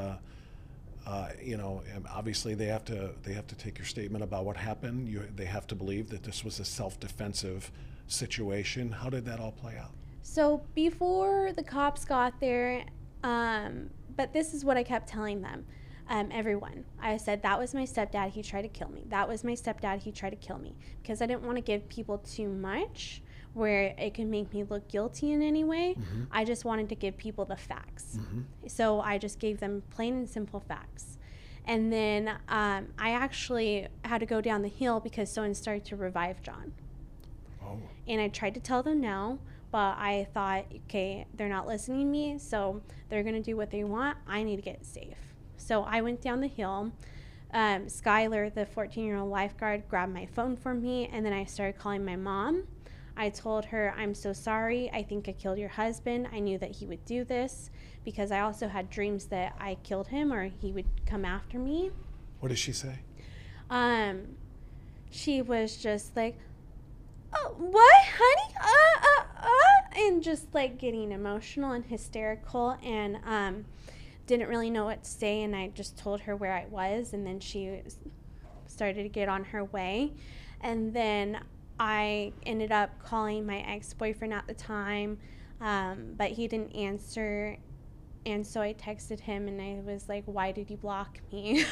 obviously they have to take your statement about what happened. They have to believe that this was a self-defensive situation. How did that all play out? So before the cops got there, but this is what I kept telling them. Everyone. I said, that was my stepdad, he tried to kill me. That was my stepdad, he tried to kill me. Because I didn't want to give people too much where it could make me look guilty in any way. Mm-hmm. I just wanted to give people the facts. Mm-hmm. So I just gave them plain and simple facts. And then I actually had to go down the hill because someone started to revive John. Oh. And I tried to tell them no, but I thought, okay, they're not listening to me, so they're going to do what they want. I need to get safe. So I went down the hill. Skylar, the 14-year-old lifeguard, grabbed my phone for me, and then I started calling my mom. I told her, I'm so sorry. I think I killed your husband. I knew that he would do this because I also had dreams that I killed him or he would come after me. What did she say? She was just like, oh, what, honey? And just like getting emotional and hysterical, and didn't really know what to say. And I just told her where I was, and then she started to get on her way. And then I ended up calling my ex-boyfriend at the time, but he didn't answer. And so I texted him and I was like, why did you block me?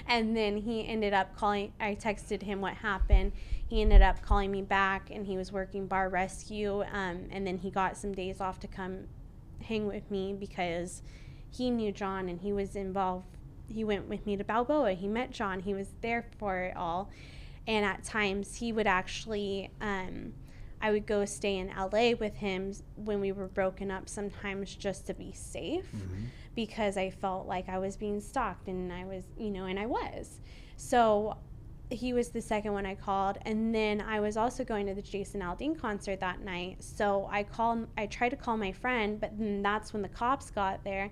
And then he ended up calling. I texted him what happened. He ended up calling me back, and he was working bar rescue. And then he got some days off to come hang with me because he knew John and he was involved. He went with me to Balboa. He met John. He was there for it all. And at times he would actually, I would go stay in LA with him when we were broken up sometimes just to be safe, because I felt like I was being stalked, and I was, and I was. So he was the second one I called. And then I was also going to the Jason Aldean concert that night. So I tried to call my friend, but then that's when the cops got there,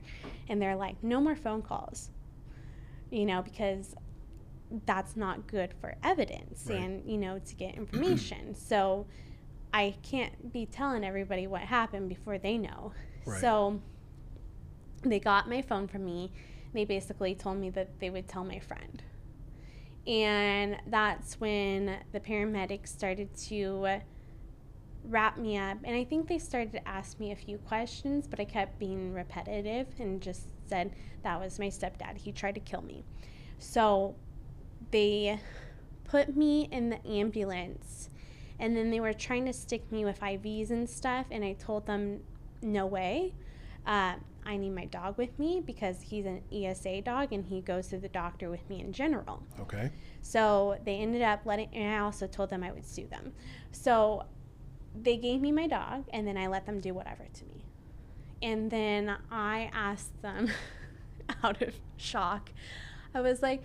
and they're like, no more phone calls, because that's not good for evidence, right, and, to get information. So I can't be telling everybody what happened before they know. Right. So they got my phone from me. They basically told me that they would tell my friend. And that's when the paramedics started to wrap me up. And I think they started to ask me a few questions, but I kept being repetitive and just said, that was my stepdad. He tried to kill me. So they put me in the ambulance, and then they were trying to stick me with IVs and stuff, and I told them, no way. I need my dog with me because he's an ESA dog, and he goes to the doctor with me in general. Okay. So they ended up and I also told them I would sue them. So they gave me my dog, and then I let them do whatever to me. And then I asked them, out of shock, I was like,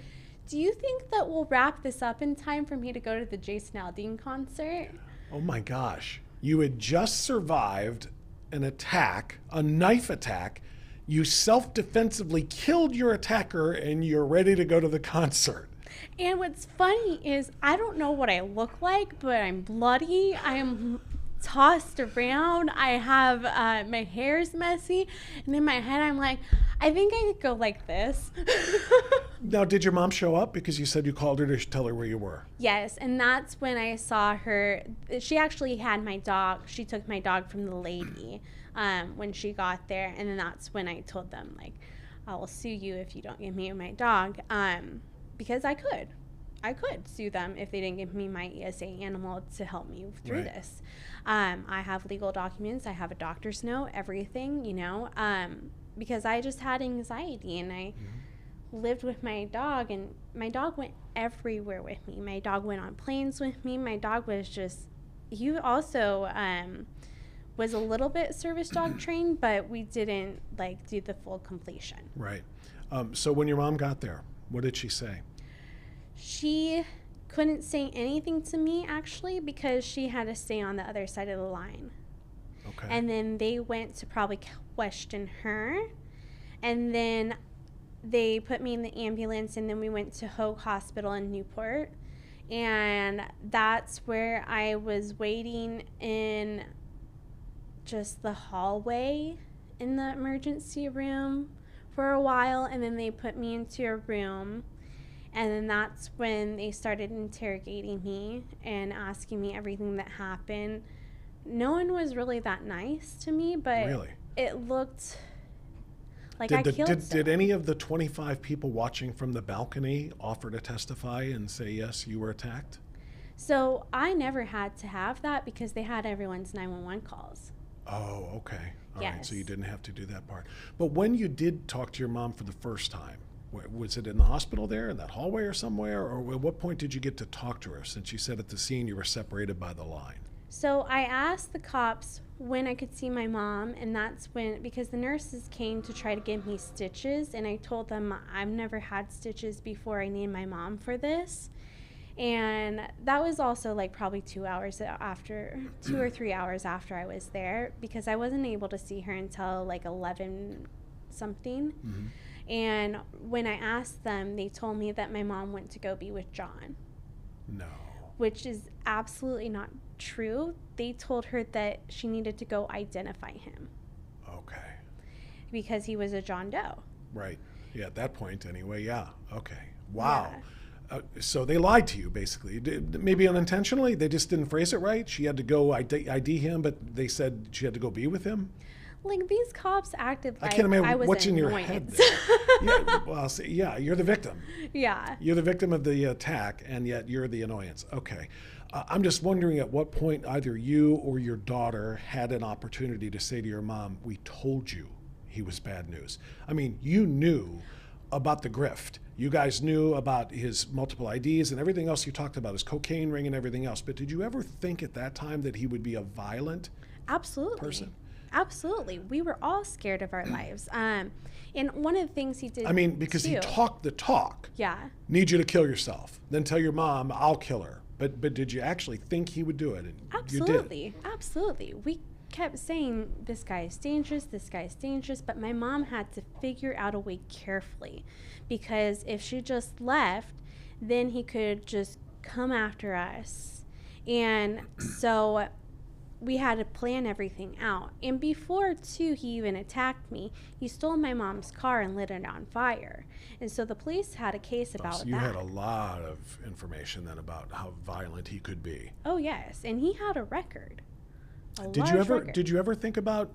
do you think that we'll wrap this up in time for me to go to the Jason Aldean concert? Oh my gosh. You had just survived an attack, a knife attack. You self-defensively killed your attacker, and you're ready to go to the concert. And what's funny is I don't know what I look like, but I'm bloody. I am tossed around. I have my hair's messy, and in my head I'm like, I think I could go like this. Now, did your mom show up? Because you said you called her to tell her where you were. Yes, and that's when I saw her. She actually had my dog. She took my dog from the lady when she got there, and then that's when I told them, like, I will sue you if you don't give me my dog, because I could sue them if they didn't give me my ESA animal to help me through this. I have legal documents. I have a doctor's note, everything, because I just had anxiety, and I lived with my dog, and my dog went everywhere with me. My dog went on planes with me. My dog was just, he also was a little bit service dog trained, but we didn't do the full completion. Right. So when your mom got there, what did she say? She couldn't say anything to me, actually, because she had to stay on the other side of the line. Okay. And then they went to probably question her, and then they put me in the ambulance, and then we went to Hoag Hospital in Newport, and that's where I was waiting in just the hallway in the emergency room for a while, and then they put me into a room, and then that's when they started interrogating me and asking me everything that happened. No one was really that nice to me, but really? It looked like I killed someone. Did any of the 25 people watching from the balcony offer to testify and say, yes, you were attacked? So I never had to have that because they had everyone's 911 calls. Oh, okay. All yes. right, so you didn't have to do that part. But when you did talk to your mom for the first time, was it in the hospital there, in that hallway or somewhere? Or at what point did you get to talk to her, since you said at the scene you were separated by the line? So I asked the cops when I could see my mom, and that's when, because the nurses came to try to give me stitches, and I told them I've never had stitches before, I need my mom for this. And that was also probably 2 hours after, 2 or 3 hours after I was there, because I wasn't able to see her until 11 something. Mm-hmm. And when I asked them, they told me that my mom went to go be with John. No. Which is absolutely not true. They told her that she needed to go identify him. Okay. Because he was a John Doe. Right. Yeah, at that point anyway, yeah. Okay. Wow. Yeah. So they lied to you, basically. Maybe unintentionally. They just didn't phrase it right. She had to go ID him, but they said she had to go be with him. These cops acted like I can't imagine I was what's an in your annoyance. head there. Yeah, well, see, yeah, you're the victim. Yeah. You're the victim of the attack, and yet you're the annoyance. Okay. I'm just wondering at what point either you or your daughter had an opportunity to say to your mom, we told you he was bad news. I mean, you knew about the grift. You guys knew about his multiple IDs and everything else you talked about, his cocaine ring and everything else. But did you ever think at that time that he would be a violent Absolutely. person? Absolutely. We were all scared of our lives. And one of the things he did, I mean, because he too- talked the talk. Yeah. Need you to kill yourself. Then tell your mom, I'll kill her. But did you actually think he would do it? And Absolutely. You did. Absolutely. We kept saying, this guy is dangerous, this guy is dangerous. But my mom had to figure out a way carefully. Because if she just left, then he could just come after us. And so we had to plan everything out. And before, too, he even attacked me, he stole my mom's car and lit it on fire. And so the police had a case about So that. you had a lot of information then about how violent he could be. Oh, yes. And he had a record. Did you ever think about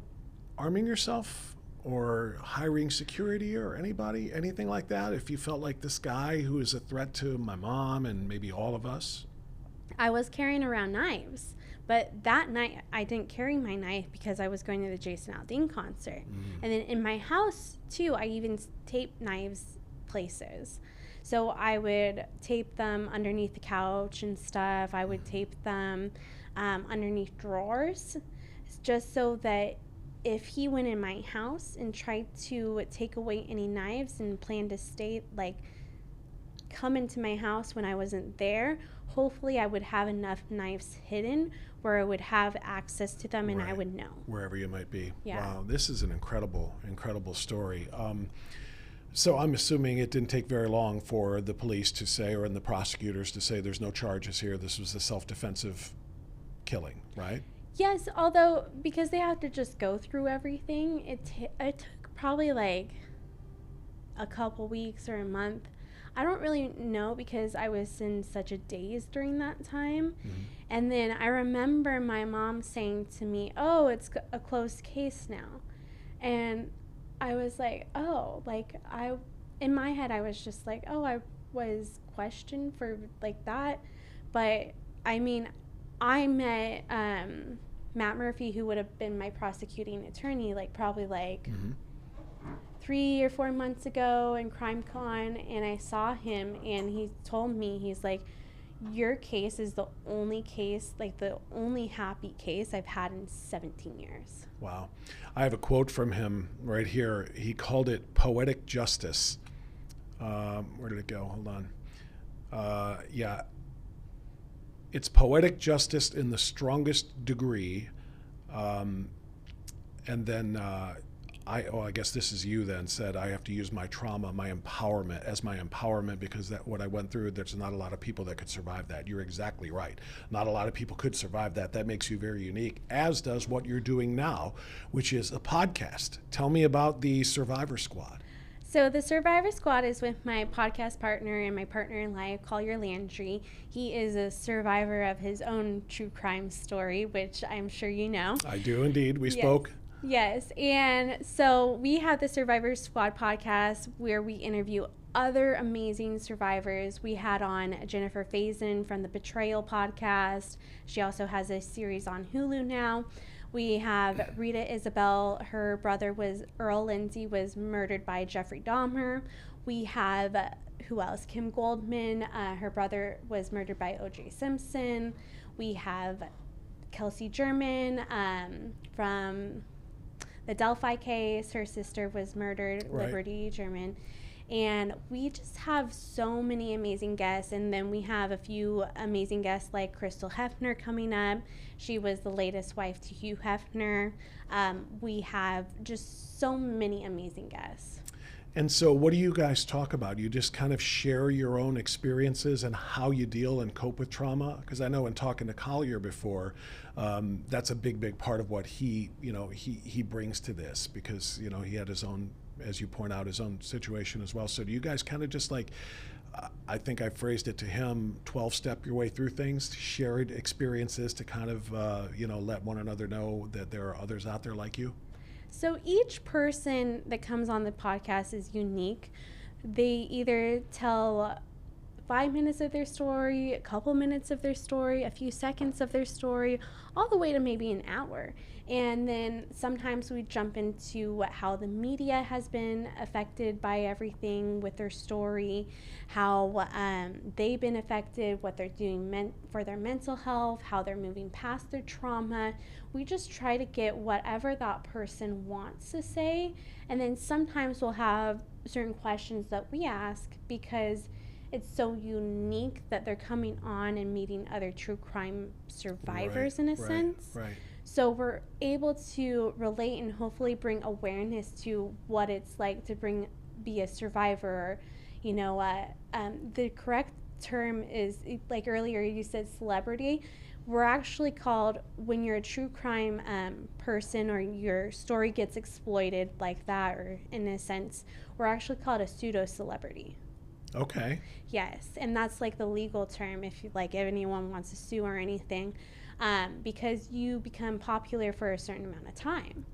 arming yourself or hiring security or anything like that, if you felt like this guy who is a threat to my mom and maybe all of us? I was carrying around knives, but that night I didn't carry my knife because I was going to the Jason Aldean concert. And then in my house too, I even taped knives places. So I would tape them underneath the couch and stuff. I would tape them underneath drawers, just so that if he went in my house and tried to take away any knives and planned to stay, like, come into my house when I wasn't there, hopefully I would have enough knives hidden where I would have access to them and I would know. Wherever you might be. Yeah. Wow, this is an incredible story. So I'm assuming it didn't take very long for the police to say, or in the prosecutors to say, there's no charges here, this was a self-defensive killing, right? Yes, although because they have to just go through everything, it took probably like a couple weeks or a month. I don't really know because I was in such a daze during that time. And then I remember my mom saying to me, oh, it's a closed case now. And I was like, oh, like in my head, I was just like, oh, I was questioned for like that. But I mean, I met Matt Murphy, who would have been my prosecuting attorney, like probably like 3 or 4 months ago in CrimeCon, and I saw him and he told me, he's like, your case is the only case, like the only happy case I've had in 17 years. Wow. I have a quote from him right here. He called it poetic justice. Where did it go? Hold on. Yeah. It's poetic justice in the strongest degree. And then I guess this is you then, said I have to use my trauma, my empowerment because that what I went through, there's not a lot of people that could survive that. You're exactly right. Not a lot of people could survive that. That makes you very unique, as does what you're doing now, which is a podcast. Tell me about the Survivor Squad. So the Survivor Squad is with my podcast partner and my partner in life, Collier Landry. He is a survivor of his own true crime story, which I'm sure you know. I do indeed. We spoke. Yes, and so we have the Survivor Squad podcast where we interview other amazing survivors. We had on Jennifer Faison from the Betrayal podcast. She also has a series on Hulu now. We have Rita Isabel. Her brother was Earl Lindsay, was murdered by Jeffrey Dahmer. We have, who else? Kim Goldman. Her brother was murdered by O.J. Simpson. We have Kelsey German from the Delphi case. Her sister was murdered, right. Liberty German. And we just have so many amazing guests. And then we have a few amazing guests like Crystal Hefner coming up. She was the latest wife to Hugh Hefner. We have just so many amazing guests. And so what do you guys talk about? You just kind of share your own experiences and how you deal and cope with trauma? Because I know in talking to Collier before, that's a big part of what he brings to this, because, he had his own, as you point out, his own situation as well. So do you guys kind of just like, I think I phrased it to him, 12-step your way through things, shared experiences to kind of, let one another know that there are others out there like you? So each person that comes on the podcast is unique. They either tell 5 minutes of their story, a couple minutes of their story, a few seconds of their story, all the way to maybe an hour. And then sometimes we jump into how the media has been affected by everything with their story, how they've been affected, what they're doing for their mental health, how they're moving past their trauma. We just try to get whatever that person wants to say. And then sometimes we'll have certain questions that we ask because it's so unique that they're coming on and meeting other true crime survivors in a sense. Right. So we're able to relate and hopefully bring awareness to what it's like to be a survivor. You know, the correct term is, like earlier you said, celebrity. We're actually called, when you're a true crime person or your story gets exploited like that, or in a sense, we're actually called a pseudo-celebrity. Okay. Yes, and that's like the legal term if anyone wants to sue or anything, because you become popular for a certain amount of time,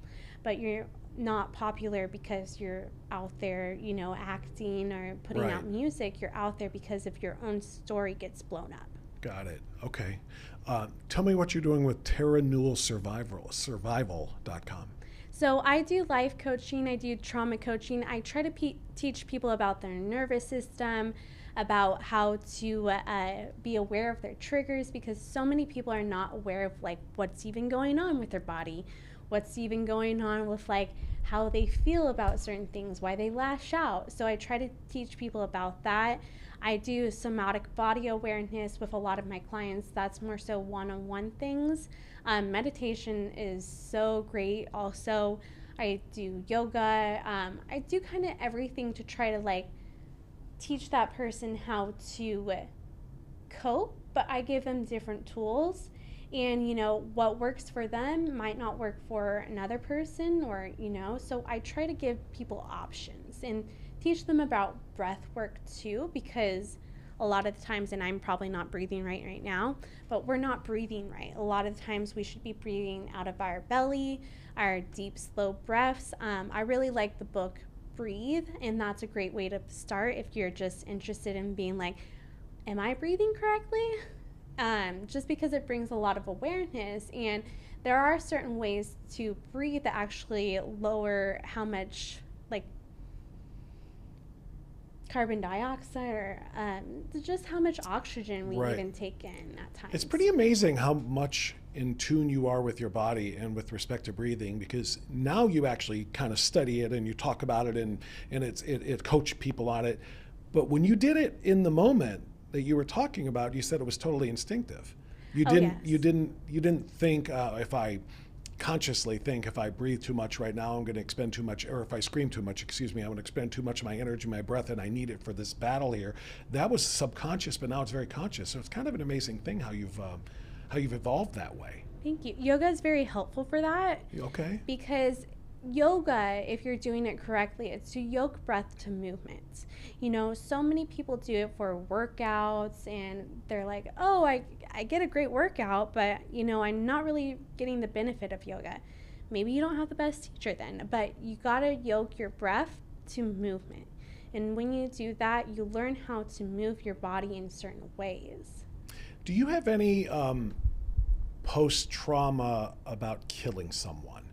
but you're not popular because you're out there, you know, acting or putting out music. You're out there because of your own story gets blown up. Got it. Okay. Tell me what you're doing with Terra Newell survival.com. So I do life coaching, I do trauma coaching. I try to teach people about their nervous system, about how to be aware of their triggers, because so many people are not aware of like what's even going on with their body, what's even going on with like how they feel about certain things, why they lash out. So I try to teach people about that. I do somatic body awareness with a lot of my clients. That's more so one-on-one things. Meditation is so great. Also, I do yoga. I do kind of everything to try to like teach that person how to cope, but I give them different tools. And, you know, what works for them might not work for another person, or, you know, so I try to give people options and teach them about breath work too, because a lot of the times, and I'm probably not breathing right now, but we're not breathing right. A lot of the times we should be breathing out of our belly, our deep, slow breaths. I really like the book Breathe, and that's a great way to start if you're just interested in being like, am I breathing correctly? Just because it brings a lot of awareness, and there are certain ways to breathe that actually lower how much like carbon dioxide or just how much oxygen we even take in at times. It's pretty amazing how much in tune you are with your body and with respect to breathing, because now you actually kind of study it and you talk about it, and it coach people on it. But when you did it in the moment that you were talking about, you said it was totally instinctive. You didn't think if I consciously think if I breathe too much right now, I'm going to expend too much, or if I scream too much, I'm going to expend too much of my energy, my breath, and I need it for this battle here. That was subconscious, but now it's very conscious. So it's kind of an amazing thing how you've evolved that way. Thank you. Yoga is very helpful for that. Okay. Because yoga, if you're doing it correctly, it's to yoke breath to movement. You know, so many people do it for workouts, and they're like, oh, I get a great workout, but, you know, I'm not really getting the benefit of yoga. Maybe you don't have the best teacher then, but you got to yoke your breath to movement. And when you do that, you learn how to move your body in certain ways. Do you have any post-trauma about killing someone?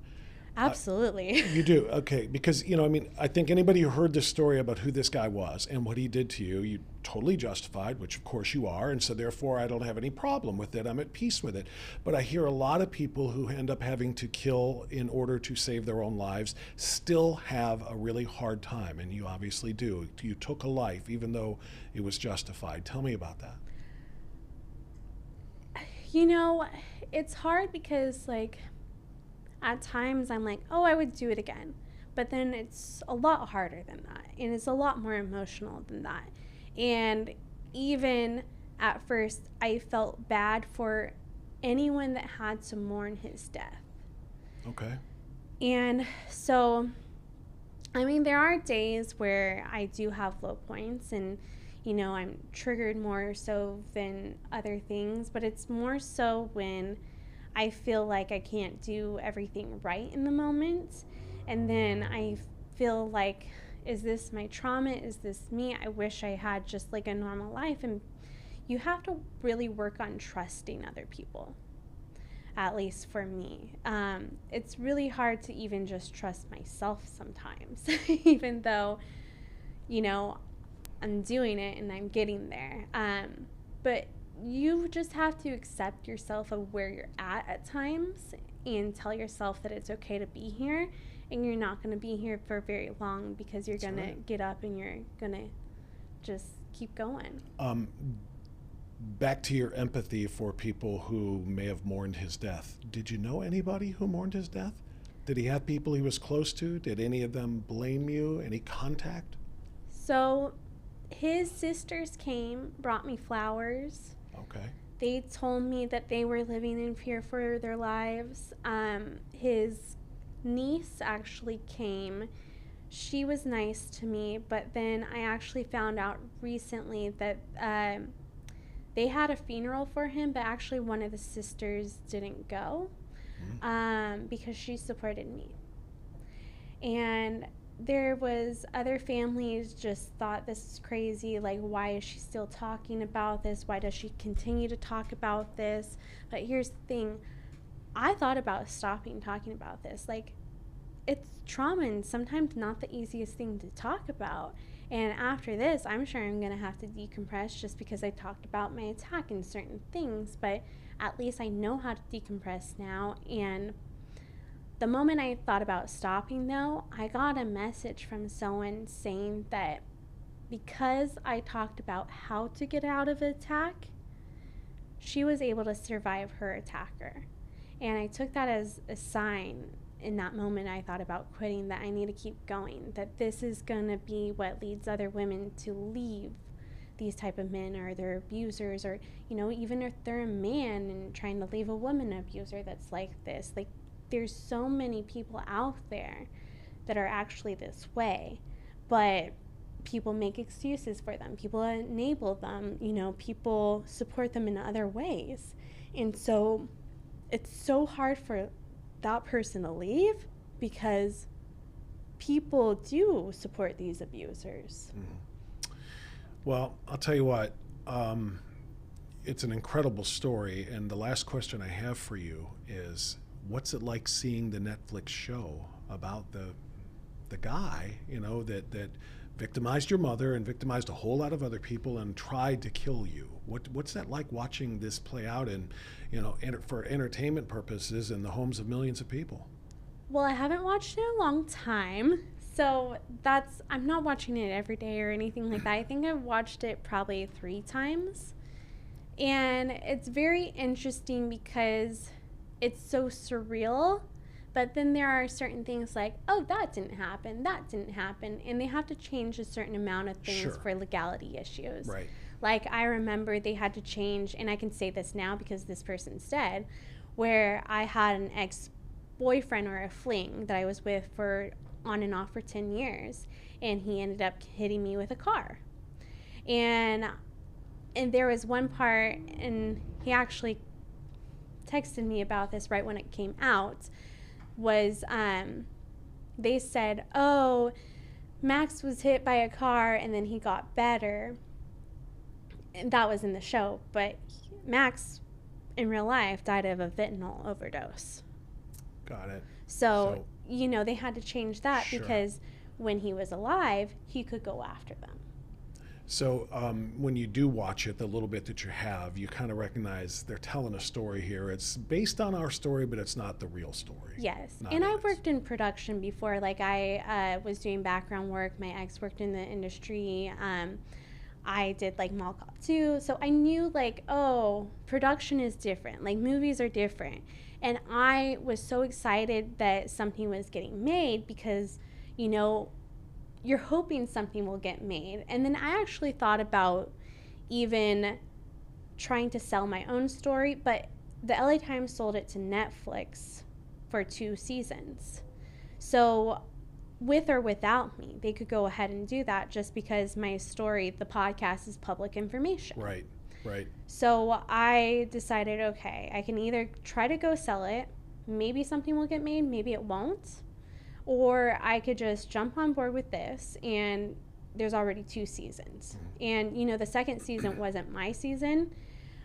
Absolutely. You do? Okay. Because, you know, I mean, I think anybody who heard this story about who this guy was and what he did to you, you totally justified, which of course you are. And so therefore I don't have any problem with it. I'm at peace with it. But I hear a lot of people who end up having to kill in order to save their own lives still have a really hard time. And you obviously do. You took a life even though it was justified. Tell me about that. You know, it's hard because, like, at times I'm like, oh, I would do it again. But then it's a lot harder than that. And it's a lot more emotional than that. And even at first, I felt bad for anyone that had to mourn his death. Okay. And so, I mean, there are days where I do have low points and, you know, I'm triggered more so than other things. But it's more so when I feel like I can't do everything right in the moment. And then I feel like is this my trauma? Is this me? I wish I had just like a normal life. And you have to really work on trusting other people, at least for me. It's really hard to even just trust myself sometimes, even though, you know, I'm doing it and I'm getting there. But you just have to accept yourself of where you're at times and tell yourself that it's okay to be here, and you're not going to be here for very long, because you're going to get up and you're going to just keep going. Back to your empathy for people who may have mourned his death. Did you know anybody who mourned his death? Did he have people he was close to? Did any of them blame you? Any contact? So his sisters came, brought me flowers. Okay. They told me that they were living in fear for their lives. His niece actually came. She was nice to me, but then I actually found out recently that they had a funeral for him, but actually one of the sisters didn't go because she supported me. And there was other families just thought this is crazy. Like, why is she still talking about this? Why does she continue to talk about this? But here's the thing. I thought about stopping talking about this. Like, it's trauma and sometimes not the easiest thing to talk about. And after this, I'm sure I'm going to have to decompress just because I talked about my attack and certain things. But at least I know how to decompress now. And the moment I thought about stopping, though, I got a message from someone saying that because I talked about how to get out of an attack, she was able to survive her attacker. And I took that as a sign. In that moment, I thought about quitting, that I need to keep going, that this is going to be what leads other women to leave these type of men or their abusers, or, you know, even if they're a man and trying to leave a woman abuser that's like this. Like, there's so many people out there that are actually this way, but people make excuses for them. People enable them, you know, people support them in other ways. And so it's so hard for that person to leave because people do support these abusers. Mm-hmm. Well, I'll tell you what, it's an incredible story. And the last question I have for you is, what's it like seeing the Netflix show about the guy, you know, that victimized your mother and victimized a whole lot of other people and tried to kill you? What's that like, watching this play out and, you know, for entertainment purposes in the homes of millions of people? Well, I haven't watched it in a long time, so I'm not watching it every day or anything like that. I think I've watched it probably 3 times. And it's very interesting because it's so surreal, but then there are certain things like, oh, that didn't happen, and they have to change a certain amount of things for legality issues. Right. Like, I remember they had to change, and I can say this now because this person's dead, where I had an ex-boyfriend or a fling that I was with for on and off for 10 years, and he ended up hitting me with a car. And there was one part, and he actually texted me about this right when it came out, was they said, oh, Max was hit by a car and then he got better. And that was in the show, but Max in real life died of a fentanyl overdose. Got it. So you know, they had to change that because when he was alive, he could go after them. So when you do watch it, the little bit that you have, you kind of recognize they're telling a story here. It's based on our story, but it's not the real story. Yes. And I worked in production before. Like, I was doing background work. My ex worked in the industry. I did like Mall Cop 2. So I knew, like, oh, production is different. Like, movies are different. And I was so excited that something was getting made because, you know, you're hoping something will get made. And then I actually thought about even trying to sell my own story, but the LA Times sold it to Netflix for 2 seasons. So with or without me, they could go ahead and do that just because my story, the podcast, is public information. Right, right. So I decided, okay, I can either try to go sell it, maybe something will get made, maybe it won't, or I could just jump on board with this, and there's already 2 seasons. And, you know, the second season wasn't my season,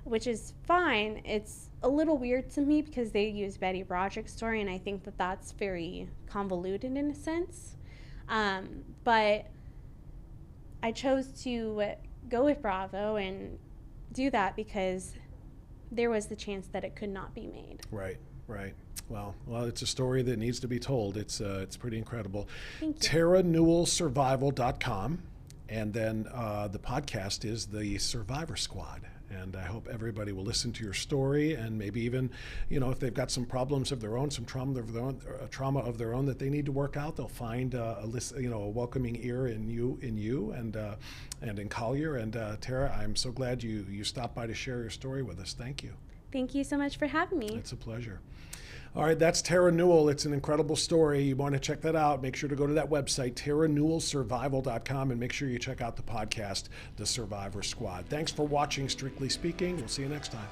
which is fine. It's a little weird to me because they use Betty Broderick's story, and I think that that's very convoluted in a sense. But I chose to go with Bravo and do that because there was the chance that it could not be made. Right. Well, it's a story that needs to be told. It's pretty incredible. Thank you. TerraNewellSurvival.com, and then the podcast is the Survivor Squad. And I hope everybody will listen to your story, and maybe even, you know, if they've got some problems of their own, some trauma of their own that they need to work out, they'll find a welcoming ear in you and in Collier. And Terra, I'm so glad you stopped by to share your story with us. Thank you. Thank you so much for having me. It's a pleasure. All right, that's Terra Newell. It's an incredible story. You want to check that out. Make sure to go to that website, TerraNewellSurvival.com, and make sure you check out the podcast, The Survivor Squad. Thanks for watching Strictly Speaking. We'll see you next time.